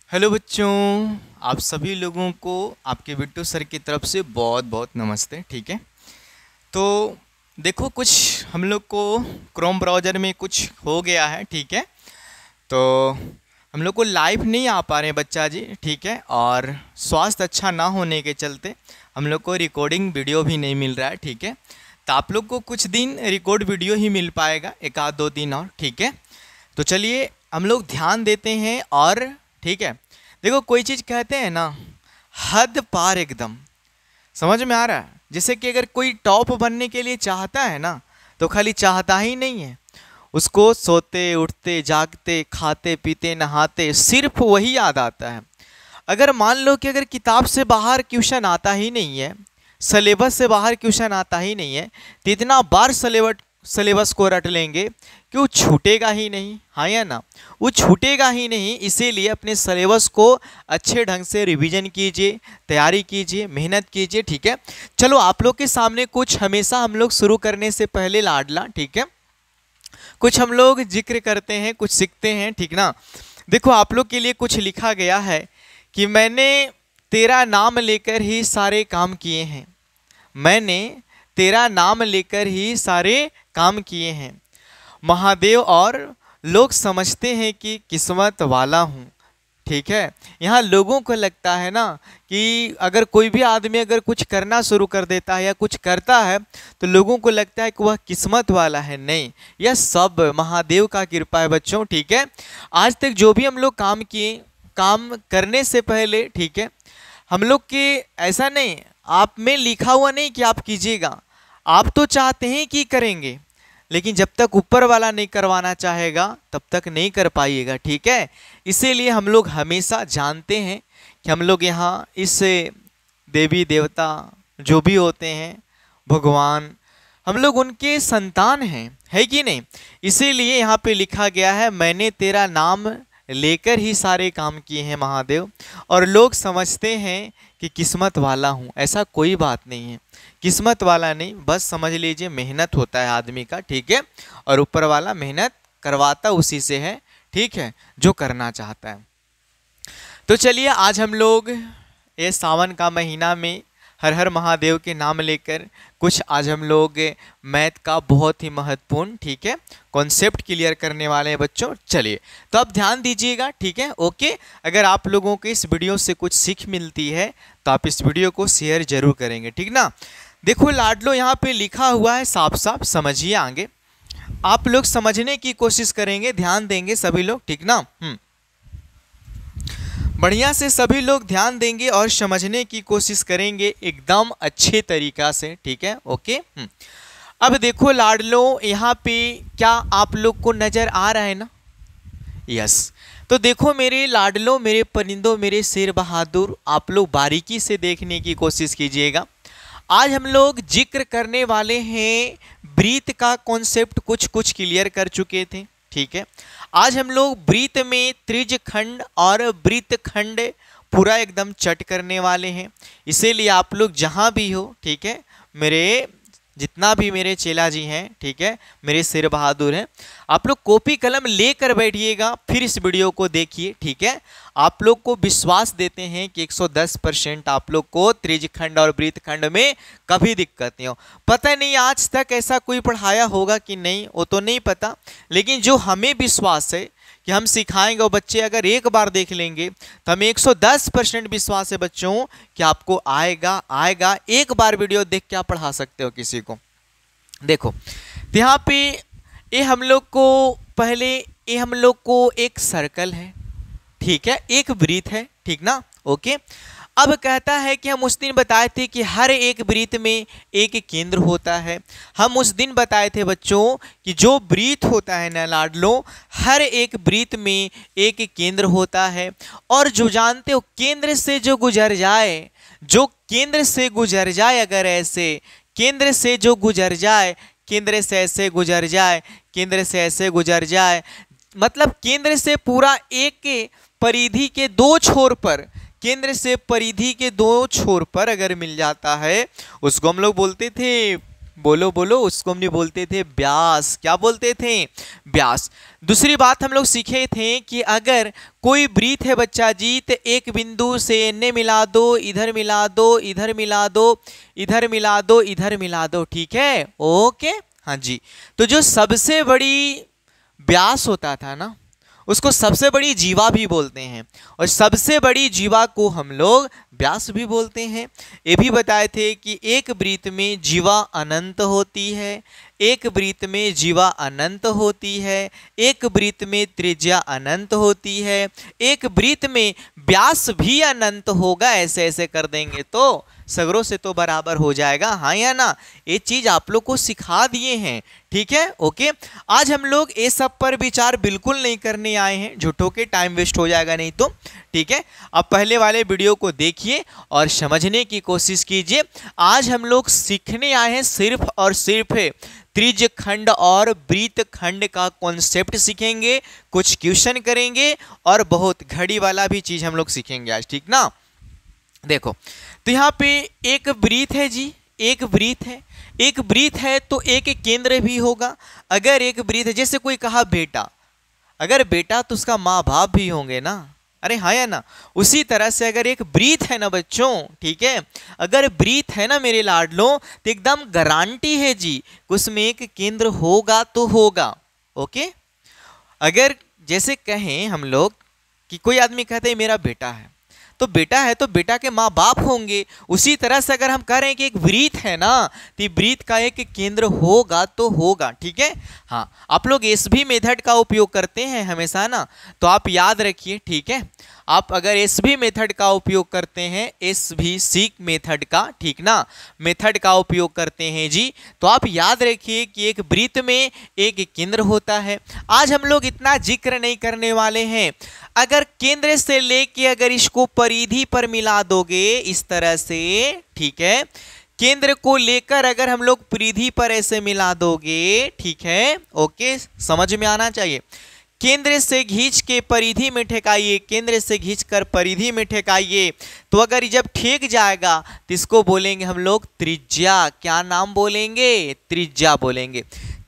Hello बच्चों, आप सभी लोगों को आपके बिट्टू सर की तरफ से बहुत बहुत नमस्ते। ठीक है, तो देखो कुछ हम लोग को क्रोम ब्राउज़र में कुछ हो गया है। ठीक है, तो हम लोग को लाइव नहीं आ पा रहे हैं बच्चा जी। ठीक है, और स्वास्थ्य अच्छा ना होने के चलते हम लोग को रिकॉर्डिंग वीडियो भी नहीं मिल रहा है। ठीक है, तो आप लोग को कुछ दिन रिकॉर्ड वीडियो ही मिल पाएगा, एक आध दो दिन और। ठीक है, तो चलिए हम लोग ध्यान देते हैं। और ठीक है, देखो कोई चीज़ कहते हैं ना, हद पार एकदम, समझ में आ रहा है? जैसे कि अगर कोई टॉप बनने के लिए चाहता है ना, तो खाली चाहता ही नहीं है, उसको सोते उठते जागते खाते पीते नहाते सिर्फ वही याद आता है। अगर मान लो कि अगर किताब से बाहर क्वेश्चन आता ही नहीं है, सिलेबस से बाहर क्वेश्चन आता ही नहीं है, तो इतना बार सिलेबस को रट लेंगे कि वो छूटेगा ही नहीं। हाँ या ना, वो छूटेगा ही नहीं। इसीलिए अपने सिलेबस को अच्छे ढंग से रिवीजन कीजिए, तैयारी कीजिए, मेहनत कीजिए। ठीक है, चलो आप लोग के सामने कुछ हमेशा हम लोग शुरू करने से पहले लाडला, ठीक है, कुछ हम लोग जिक्र करते हैं, कुछ सीखते हैं। ठीक ना, देखो आप लोग के लिए कुछ लिखा गया है कि मैंने तेरा नाम लेकर ही सारे काम किए हैं। मैंने तेरा नाम लेकर ही सारे काम किए हैं महादेव, और लोग समझते हैं कि किस्मत वाला हूँ। ठीक है, यहाँ लोगों को लगता है ना कि अगर कोई भी आदमी अगर कुछ करना शुरू कर देता है या कुछ करता है तो लोगों को लगता है कि वह किस्मत वाला है। नहीं, यह सब महादेव का कृपा है बच्चों। ठीक है, आज तक जो भी हम लोग काम किए, काम करने से पहले, ठीक है, हम लोग के ऐसा नहीं, आप में लिखा हुआ नहीं कि आप कीजिएगा, आप तो चाहते हैं कि करेंगे, लेकिन जब तक ऊपर वाला नहीं करवाना चाहेगा तब तक नहीं कर पाइएगा। ठीक है, इसीलिए हम लोग हमेशा जानते हैं कि हम लोग यहाँ इस देवी देवता जो भी होते हैं, भगवान, हम लोग उनके संतान हैं, है कि नहीं? इसीलिए यहाँ पे लिखा गया है, मैंने तेरा नाम लेकर ही सारे काम किए हैं महादेव, और लोग समझते हैं कि किस्मत वाला हूँ। ऐसा कोई बात नहीं है, किस्मत वाला नहीं, बस समझ लीजिए मेहनत होता है आदमी का। ठीक है, और ऊपर वाला मेहनत करवाता उसी से है, ठीक है, जो करना चाहता है। तो चलिए आज हम लोग ये सावन का महीना में हर हर महादेव के नाम लेकर कुछ आज हम लोग मैथ का बहुत ही महत्वपूर्ण, ठीक है, कॉन्सेप्ट क्लियर करने वाले हैं बच्चों। चलिए तो आप ध्यान दीजिएगा। ठीक है, ओके, अगर आप लोगों को इस वीडियो से कुछ सीख मिलती है तो आप इस वीडियो को शेयर जरूर करेंगे। ठीक ना, देखो लाडलो यहाँ पे लिखा हुआ है, साफ साफ समझिए, आगे आप लोग समझने की कोशिश करेंगे, ध्यान देंगे सभी लोग। ठीक ना, बढ़िया से सभी लोग ध्यान देंगे और समझने की कोशिश करेंगे एकदम अच्छे तरीका से। ठीक है, ओके। अब देखो लाडलो, यहाँ पे क्या आप लोग को नजर आ रहा है ना? यस, तो देखो मेरे लाडलो, मेरे परिंदों, मेरे शेर बहादुर, आप लोग बारीकी से देखने की कोशिश कीजिएगा। आज हम लोग जिक्र करने वाले हैं ब्रीथ का कॉन्सेप्ट, कुछ कुछ क्लियर कर चुके थे। ठीक है, आज हम लोग ब्रीथ में त्रिज खंड और वृत्त खंड पूरा एकदम चट करने वाले हैं। इसीलिए आप लोग जहां भी हो, ठीक है, मेरे जितना भी मेरे चेला जी हैं, ठीक है, मेरे शेर बहादुर हैं, आप लोग कॉपी कलम लेकर बैठिएगा, फिर इस वीडियो को देखिए। ठीक है, आप लोग को विश्वास देते हैं कि 110% आप लोग को त्रिजखंड और वृत्तखंड में कभी दिक्कत नहीं हो। पता नहीं आज तक ऐसा कोई पढ़ाया होगा कि नहीं, वो तो नहीं पता, लेकिन जो हमें विश्वास है कि हम सिखाएंगे, और बच्चे अगर एक बार देख लेंगे तो हमें 110% विश्वास है बच्चों कि आपको आएगा आएगा। एक बार वीडियो देख के आप पढ़ा सकते हो किसी को। देखो तो यहाँ पे ये हम लोग को पहले, ये हम लोग को एक सर्कल है, ठीक है, एक वृत्त है, ठीक ना, ओके। अब कहता है कि हम उस दिन बताए थे कि हर एक वृत्त में एक केंद्र होता है। हम उस दिन बताए थे बच्चों कि जो वृत्त होता है ना लाडलो, हर एक वृत्त में एक केंद्र होता है, और जो जानते हो केंद्र से जो गुजर जाए, जो केंद्र से गुजर जाए, अगर ऐसे केंद्र से जो गुजर जाए, केंद्र से ऐसे गुजर जाए, केंद्र से ऐसे गुजर जाए, मतलब केंद्र से पूरा एक परिधि के दो छोर पर, केंद्र से परिधि के दो छोर पर अगर मिल जाता है, उसको हम लोग बोलते थे बोलो बोलो, उसको हमने बोलते थे व्यास। क्या बोलते थे? व्यास। दूसरी बात हम लोग सीखे थे कि अगर कोई वृत्त है बच्चा जी, तो एक बिंदु से इन्हें मिला दो, इधर मिला दो, इधर मिला दो, इधर मिला दो, इधर मिला दो, ठीक है, ओके, हाँ जी। तो जो सबसे बड़ी व्यास होता था ना, उसको सबसे बड़ी जीवा भी बोलते हैं, और सबसे बड़ी जीवा को हम लोग व्यास भी बोलते हैं। ये भी बताए थे कि एक वृत्त में जीवा अनंत होती है, एक वृत्त में जीवा अनंत होती है, एक वृत्त में त्रिज्या अनंत होती है, एक वृत्त में व्यास भी अनंत होगा। ऐसे ऐसे कर देंगे तो सगरों से तो बराबर हो जाएगा, हाँ या ना? ये चीज आप लोग को सिखा दिए हैं, ठीक है, ओके। आज हम लोग ये सब पर विचार बिल्कुल नहीं करने आए हैं, झूठों के टाइम वेस्ट हो जाएगा नहीं तो, ठीक है। अब पहले वाले वीडियो को देखिए और समझने की कोशिश कीजिए। आज हम लोग सीखने आए हैं सिर्फ और सिर्फ त्रिज्य खंड और वृत्त खंड का कॉन्सेप्ट सीखेंगे, कुछ क्वेश्चन करेंगे और बहुत घड़ी वाला भी चीज हम लोग सीखेंगे आज, ठीक ना। देखो, तो यहाँ पे एक वृत्त है जी, एक वृत्त है, एक वृत्त है तो एक केंद्र भी होगा। अगर एक वृत्त है, जैसे कोई कहा बेटा, अगर बेटा तो उसका माँ बाप भी होंगे ना, अरे हाँ या ना? उसी तरह से अगर एक वृत्त है ना बच्चों, ठीक है, अगर वृत्त है ना मेरे लाडलों, तो एकदम गारंटी है जी, उसमें एक केंद्र होगा तो होगा, ओके। अगर जैसे कहें हम लोग कि कोई आदमी कहते हैं मेरा बेटा है, तो बेटा है तो बेटा के माँ बाप होंगे। उसी तरह से अगर हम कह रहे हैं कि एक वृत्त है ना, तो वृत्त का एक केंद्र होगा तो होगा, ठीक है। हाँ, आप लोग एस भी मेथड का उपयोग करते हैं हमेशा ना, तो आप याद रखिए, ठीक है। आप अगर एस भी मेथड का उपयोग करते हैं, एस भी सीक मेथड का, ठीक ना, मेथड का उपयोग करते हैं जी, तो आप याद रखिए कि एक वृत्त में एक केंद्र होता है। आज हम लोग इतना जिक्र नहीं करने वाले हैं। अगर केंद्र से लेके अगर इसको परिधि पर मिला दोगे इस तरह से, ठीक है, केंद्र को लेकर अगर हम लोग परिधि पर ऐसे मिला दोगे, ठीक है, ओके, समझ में आना चाहिए। केंद्र से खींच के परिधि में ठेकाइए, केंद्र से खींचकर परिधि में ठेकाइए, तो अगर जब ठेक जाएगा तो इसको बोलेंगे हम लोग त्रिज्या। क्या नाम बोलेंगे? त्रिज्या बोलेंगे।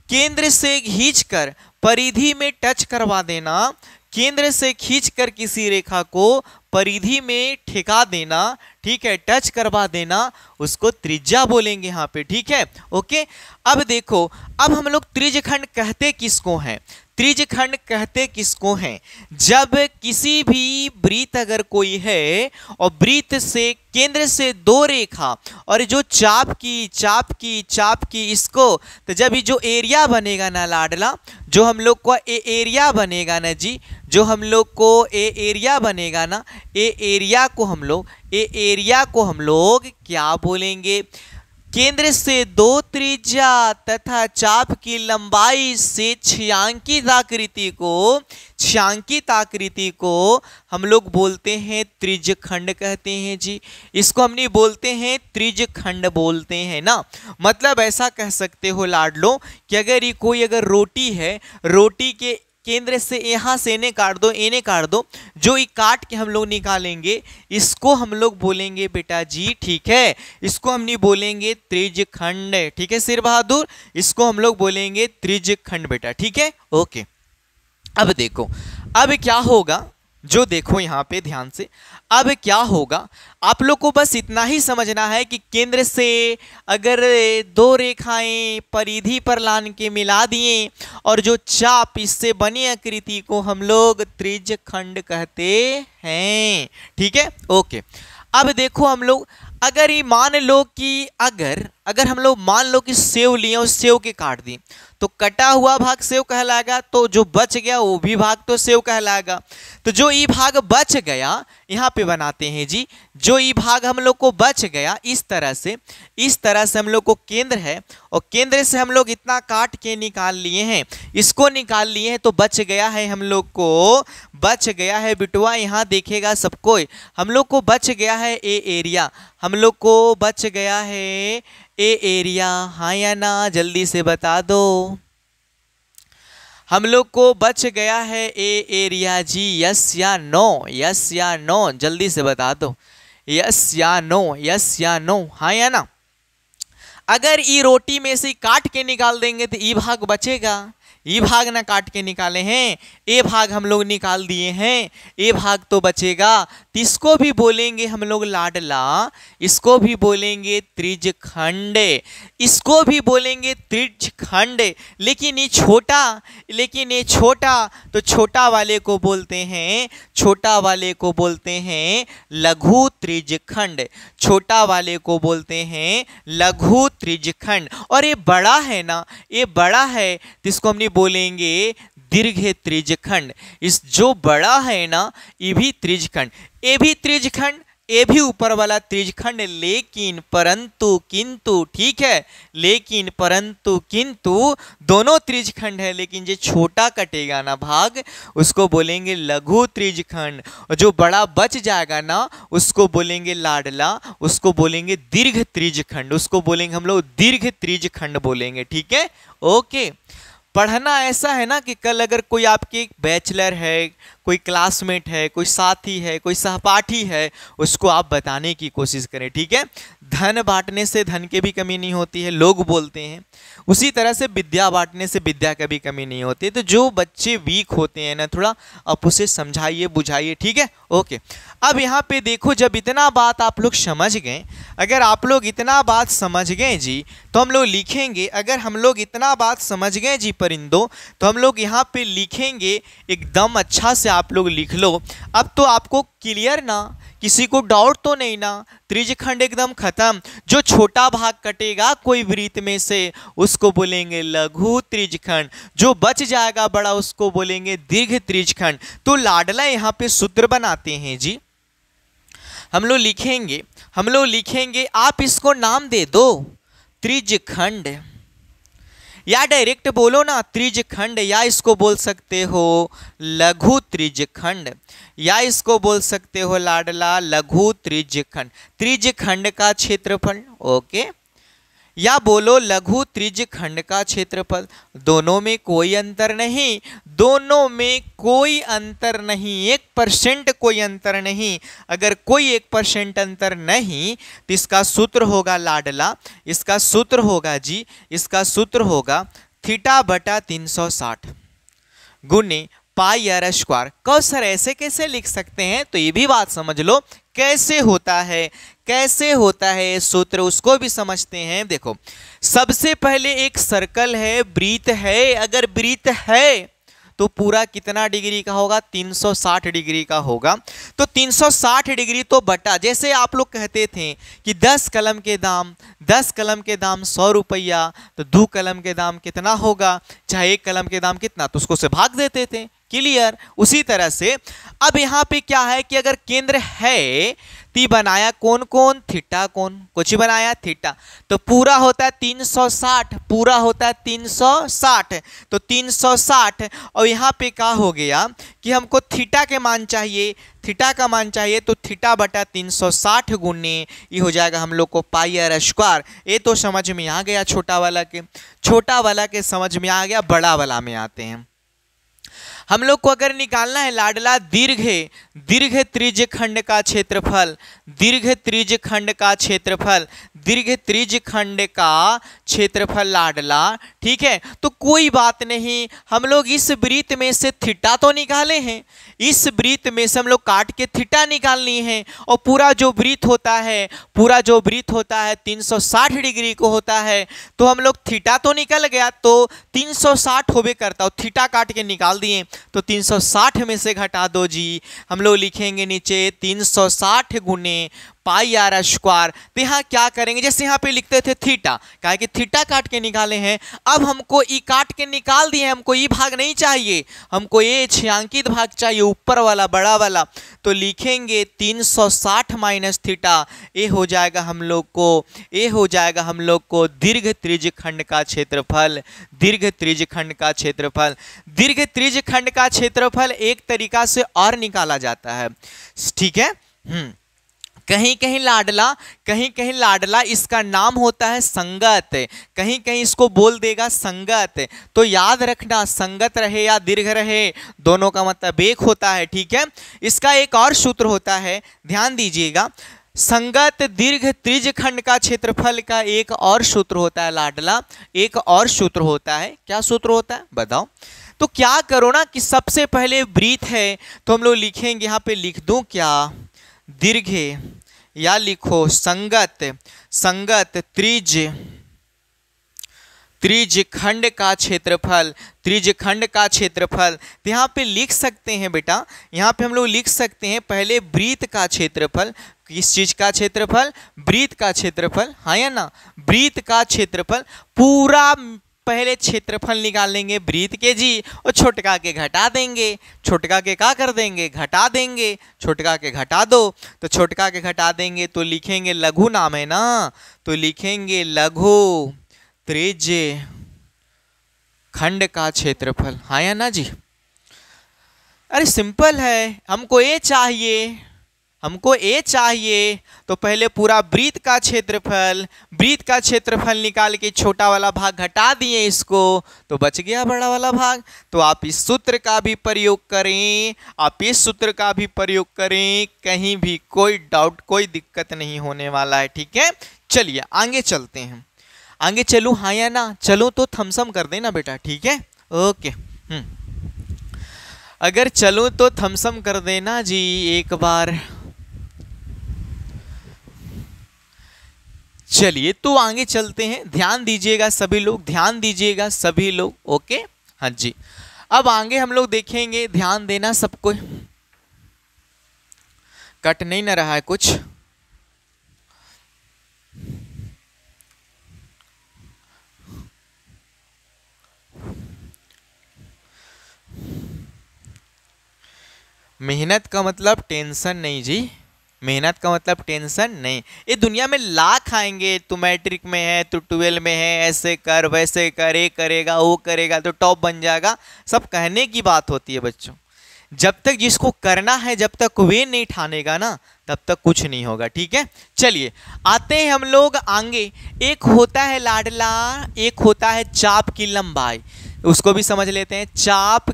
केंद्र से खींचकर परिधि में टच करवा देना, केंद्र से खींचकर किसी रेखा को परिधि में ठेका देना, ठीक है, टच करवा देना, उसको त्रिज्या बोलेंगे यहाँ पे, ठीक है, ओके। अब देखो, अब हम लोग त्रिज्यखंड कहते किसको हैं? त्रिज्यखंड कहते किसको हैं? जब किसी भी वृत्त अगर कोई है और वृत्त से केंद्र से दो रेखा और जो चाप की इसको, तो जब ये जो एरिया बनेगा ना लाडला, जो हम लोग को एरिया बनेगा ना जी, जो हम लोग को एरिया बनेगा ना, एरिया को हम लोग क्या बोलेंगे? केंद्र से दो त्रिज्या तथा चाप की लंबाई से छायांकित आकृति को हम लोग बोलते हैं त्रिज्यखंड कहते हैं जी। इसको हमने बोलते हैं त्रिज्यखंड बोलते हैं ना। मतलब ऐसा कह सकते हो लाडलो कि अगर ये कोई अगर रोटी है, रोटी के केंद्र से यहाँ से इन्हें काट दो, जो ये काट के हम लोग निकालेंगे, इसको हम लोग बोलेंगे बेटा जी, ठीक है, इसको हम नहीं बोलेंगे त्रिज्यखंड, ठीक है सिर बहादुर, इसको हम लोग बोलेंगे त्रिज्यखंड बेटा, ठीक है, ओके। अब देखो, अब क्या होगा, जो देखो यहाँ पे ध्यान से, अब क्या होगा, आप लोग को बस इतना ही समझना है कि केंद्र से अगर दो रेखाएं परिधि पर लान के मिला दिए और जो चाप इससे बनी आकृति को हम लोग त्रिज्यखंड कहते हैं, ठीक है, ओके। अब देखो हम लोग अगर ये मान लो कि अगर हम लोग मान लो कि सेव लिए और सेव के काट दी, तो कटा हुआ भाग सेव कहलाएगा, तो जो बच गया वो भी भाग तो सेव कहलाएगा। तो जो ई भाग बच गया, यहाँ पे बनाते हैं जी, जो ई भाग हम लोग को बच गया, इस तरह से हम लोग को केंद्र है और केंद्र से हम लोग इतना काट के निकाल लिए हैं, इसको निकाल लिए हैं, तो बच गया है हम लोग को, बच गया है बिटवा, यहाँ देखेगा सबको, हम लोग को बच गया है ए एरिया, हम लोग को बच गया है ए एरिया, हाँ या ना? जल्दी से बता दो। हम लोग को बच गया है ए एरिया जी, यस या नो? यस या नो? जल्दी से बता दो, यस या नो? यस या नो? हाँ या ना? अगर ई रोटी में से काट के निकाल देंगे तो ई भाग बचेगा, ई भाग ना काट के निकाले हैं, ए भाग हम लोग निकाल दिए हैं, ए भाग तो बचेगा। तो इसको भी बोलेंगे हम लोग लाडला, इसको भी बोलेंगे त्रिज्यखंड, इसको भी बोलेंगे त्रिज्यखंड। लेकिन ये छोटा तो छोटा वाले को बोलते हैं, छोटा वाले को बोलते हैं लघु त्रिज्यखंड, छोटा वाले को बोलते हैं लघु त्रिज्यखंड। और ये बड़ा है ना, ये बड़ा है तो इसको हमने बोलेंगे दीर्घ त्रिज्यखंड। इस जो बड़ा है ना ये भी त्रिज्यखंड, ये भी त्रिज्यखंड, ये भी ऊपर वाला त्रिज्यखंड। लेकिन परंतु किंतु, ठीक है, लेकिन परंतु किंतु दोनों त्रिज्यखंड है, लेकिन जो छोटा कटेगा ना भाग उसको बोलेंगे लघु त्रिज्यखंड, और जो बड़ा बच जाएगा ना उसको बोलेंगे लाडला, उसको बोलेंगे दीर्घ त्रिज्यखंड, उसको बोलेंगे हम लोग दीर्घ त्रिज्यखंड बोलेंगे। ठीक है, ओके। पढ़ना ऐसा है ना कि कल अगर कोई आपके बैचलर है, कोई क्लासमेट है, कोई साथी है, कोई सहपाठी है, उसको आप बताने की कोशिश करें। ठीक है, धन बांटने से धन की भी कमी नहीं होती है, लोग बोलते हैं। उसी तरह से विद्या बांटने से विद्या की भी कमी नहीं होती। तो जो बच्चे वीक होते हैं ना, थोड़ा आप उसे समझाइए, बुझाइए। ठीक है, ओके। अब यहाँ पे देखो, जब इतना बात आप लोग समझ गए, अगर आप लोग इतना बात समझ गए जी, तो हम लोग लिखेंगे, अगर हम लोग इतना बात समझ गए जी परिंदों, तो हम लोग यहाँ पे लिखेंगे एकदम अच्छा से। आप लोग लिख लो। अब तो आपको क्लियर ना, किसी को डाउट तो नहीं ना? त्रिज्यखंड एकदम खत्म। जो छोटा भाग कटेगा कोई वृत्त में से उसको बोलेंगे लघु त्रिज्यखंड, जो बच जाएगा बड़ा उसको बोलेंगे दीर्घ त्रिज्यखंड। तो लाडला यहाँ पे सूत्र बनाते हैं जी, हम लोग लिखेंगे, आप इसको नाम दे दो त्रिज्यखंड, या डायरेक्ट बोलो ना त्रिज्यखंड, या इसको बोल सकते हो लघु त्रिज्यखंड, या इसको बोल सकते हो लाडला लघु त्रिज्यखंड। त्रिज्यखंड का क्षेत्रफल, ओके, या बोलो लघु त्रिज्यखंड का क्षेत्रफल। दोनों में कोई अंतर नहीं, दोनों में कोई अंतर नहीं, 1% कोई अंतर नहीं। अगर कोई 1% अंतर नहीं तो इसका सूत्र होगा लाडला, इसका सूत्र होगा जी, इसका सूत्र होगा थीटा बटा 360 गुने पाई आर स्क्वायर। कहो सर ऐसे कैसे लिख सकते हैं? तो ये भी बात समझ लो कैसे होता है, कैसे होता है सूत्र, उसको भी समझते हैं। देखो, सबसे पहले एक सर्कल है, वृत्त है। अगर वृत्त है तो पूरा कितना डिग्री का होगा? 360 डिग्री का होगा। तो 360 डिग्री तो बटा, जैसे आप लोग कहते थे कि 10 कलम के दाम 100 रुपया, तो 2 कलम के दाम कितना होगा, चाहे 1 कलम के दाम कितना, तो उसको से भाग देते थे। क्लियर? उसी तरह से अब यहाँ पे क्या है कि अगर केंद्र है ती बनाया कौन कौन? थीटा कौन, कुछ बनाया थीटा, तो पूरा होता है 360, पूरा होता है 360, तो 360। और यहाँ पे क्या हो गया कि हमको थीटा के मान चाहिए, थीटा का मान चाहिए, तो थीटा बटा 360 गुने ये हो जाएगा हम लोग को पाई आर स्क्वायर। ये तो समझ में आ गया, छोटा वाला के समझ में आ गया। बड़ा वाला में आते हैं। हम लोग को अगर निकालना है लाडला दीर्घ त्रिज्यखंड का क्षेत्रफल, दीर्घ त्रिज्यखंड का क्षेत्रफल, दीर्घ त्रिज्यखंड का क्षेत्रफल लाडला, ठीक है। तो कोई बात नहीं, हम लोग इस वृत्त में से थीटा तो निकाले हैं, इस वृत्त में से हम लोग काट के थीटा निकालनी है। और पूरा जो वृत्त होता है 360 डिग्री को होता है, तो हम लोग थीटा तो निकल गया, तो 360 होबे करता, और थीटा काट के निकाल दिए, तो 360 में से घटा दो जी। हम लोग लिखेंगे नीचे 360 गुने पाई आर स्क्वायर। तो यहाँ क्या करेंगे, जैसे यहाँ पे लिखते थे थीटा, कहा कि थीटा काट के निकाले हैं, अब हमको ई काट के निकाल दिए, हमको ई भाग नहीं चाहिए, हमको ये छायांकित भाग चाहिए, ऊपर वाला बड़ा वाला। तो लिखेंगे 360 माइनस थीटा, ये हो जाएगा हम लोग को दीर्घ त्रिज्यखंड का क्षेत्रफल, दीर्घ त्रिज्यखंड का क्षेत्रफल। दीर्घ त्रिज्यखंड का क्षेत्रफल एक तरीका से और निकाला जाता है, ठीक है। कहीं कहीं लाडला इसका नाम होता है संगत, कहीं कहीं इसको बोल देगा संगत। तो याद रखना, संगत रहे या दीर्घ रहे, दोनों का मतलब एक होता है, ठीक है। इसका एक और सूत्र होता है, ध्यान दीजिएगा, संगत दीर्घ त्रिज खंड का क्षेत्रफल का एक और सूत्र होता है लाडला, एक और सूत्र होता है। क्या सूत्र होता है बताओ? तो क्या करो ना कि सबसे पहले वृत्त है तो हम लोग लिखेंगे, यहाँ पे लिख दूं क्या, दीर्घ, या लिखो संगत, संगत त्रिज, त्रिज खंड का क्षेत्रफल, त्रिज खंड का क्षेत्रफल। तो यहाँ पे लिख सकते हैं बेटा, यहाँ पे हम लोग लिख सकते हैं पहले वृत्त का क्षेत्रफल। किस चीज का क्षेत्रफल? वृत्त का क्षेत्रफल, हाँ या ना, वृत्त का क्षेत्रफल। पूरा पहले क्षेत्रफल निकालेंगे वृत्त के जी, और छोटका के घटा देंगे। छोटका के क्या कर देंगे? घटा देंगे। छोटका के घटा दो, तो छोटका के घटा देंगे तो लिखेंगे, लघु नाम है ना, तो लिखेंगे लघु त्रिज खंड का क्षेत्रफल, हाँ या ना जी? अरे सिंपल है, हमको ए चाहिए, हमको ए चाहिए, तो पहले पूरा वृत्त का क्षेत्रफल, वृत्त का क्षेत्रफल निकाल के छोटा वाला भाग घटा दिए इसको, तो बच गया बड़ा वाला भाग। तो आप इस सूत्र का भी प्रयोग करें, आप इस सूत्र का भी प्रयोग करें, कहीं भी कोई डाउट, कोई दिक्कत नहीं होने वाला है। ठीक है, चलिए आगे चलते हैं। आगे चलूँ, हाँ या ना? चलो तो थम्सअप कर देना बेटा, ठीक है, ओके। अगर चलूँ तो थम्सअप कर देना जी एक बार। चलिए तो आगे चलते हैं, ध्यान दीजिएगा सभी लोग, ध्यान दीजिएगा सभी लोग, ओके, हाँ जी। अब आगे हम लोग देखेंगे, ध्यान देना सबको, कट नहीं ना रहा है कुछ? मेहनत का मतलब टेंशन नहीं जी, मेहनत का मतलब टेंशन नहीं। ये दुनिया में लाख आएंगे, तू मैट्रिक में है, तू 12 में है, ऐसे कर वैसे कर, ये करेगा वो करेगा तो टॉप बन जाएगा, सब कहने की बात होती है बच्चों। जब तक जिसको करना है, जब तक वे नहीं ठानेगा ना, तब तक कुछ नहीं होगा। ठीक है, चलिए आते हैं हम लोग आगे। एक होता है लाडला, एक होता है चाप की लंबाई, उसको भी समझ लेते हैं। चाप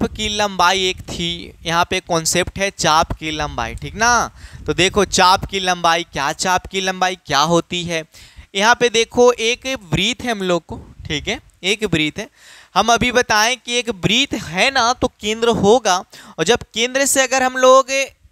की लंबाई एक थी, यहाँ पे कॉन्सेप्ट है चाप की लंबाई, ठीक ना? तो देखो चाप की लंबाई क्या, चाप की लंबाई क्या होती है। यहाँ पे देखो एक वृत्त है हम लोग को, ठीक है, एक वृत्त है। हम अभी बताएं कि एक वृत्त है ना तो केंद्र होगा, और जब केंद्र से अगर हम लोग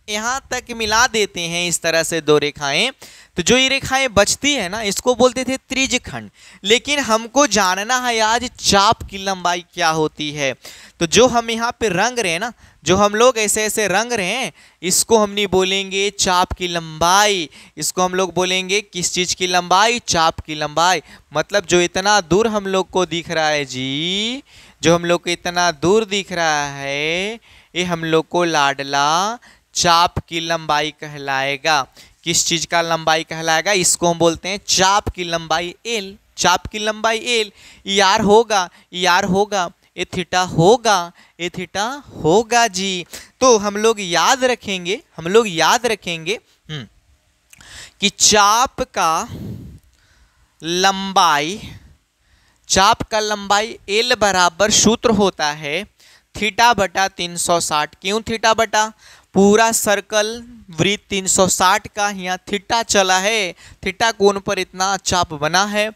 यहाँ तक मिला देते हैं इस तरह से दो रेखाएं, तो जो ये रेखाएं बचती है ना, इसको बोलते थे त्रिज्यखंड। लेकिन हमको जानना है आज चाप की लंबाई क्या होती है। तो जो हम यहाँ पे रंग रहे हैं ना, जो हम लोग ऐसे ऐसे रंग रहे हैं, इसको हम नहीं बोलेंगे चाप की लंबाई, इसको हम लोग बोलेंगे किस चीज की लंबाई? चाप की लंबाई। मतलब जो इतना दूर हम लोग को दिख रहा है जी, जो हम लोग को इतना दूर दिख रहा है, ये हम लोग को लाडला चाप की लंबाई कहलाएगा। किस चीज का लंबाई कहलाएगा? इसको हम बोलते हैं चाप की लंबाई एल, चाप की लंबाई एल। यार होगा, यार होगा, ए थीटा होगा, ए थीटा होगा जी। तो हम लोग याद रखेंगे, हम लोग याद रखेंगे कि चाप का लंबाई, चाप का लंबाई एल बराबर सूत्र होता है थीटा बटा 360। क्यों थीटा बटा? पूरा सर्कल वृत्त 360 का यहाँ थीटा चला है, थीटा कोण पर इतना चाप बना है,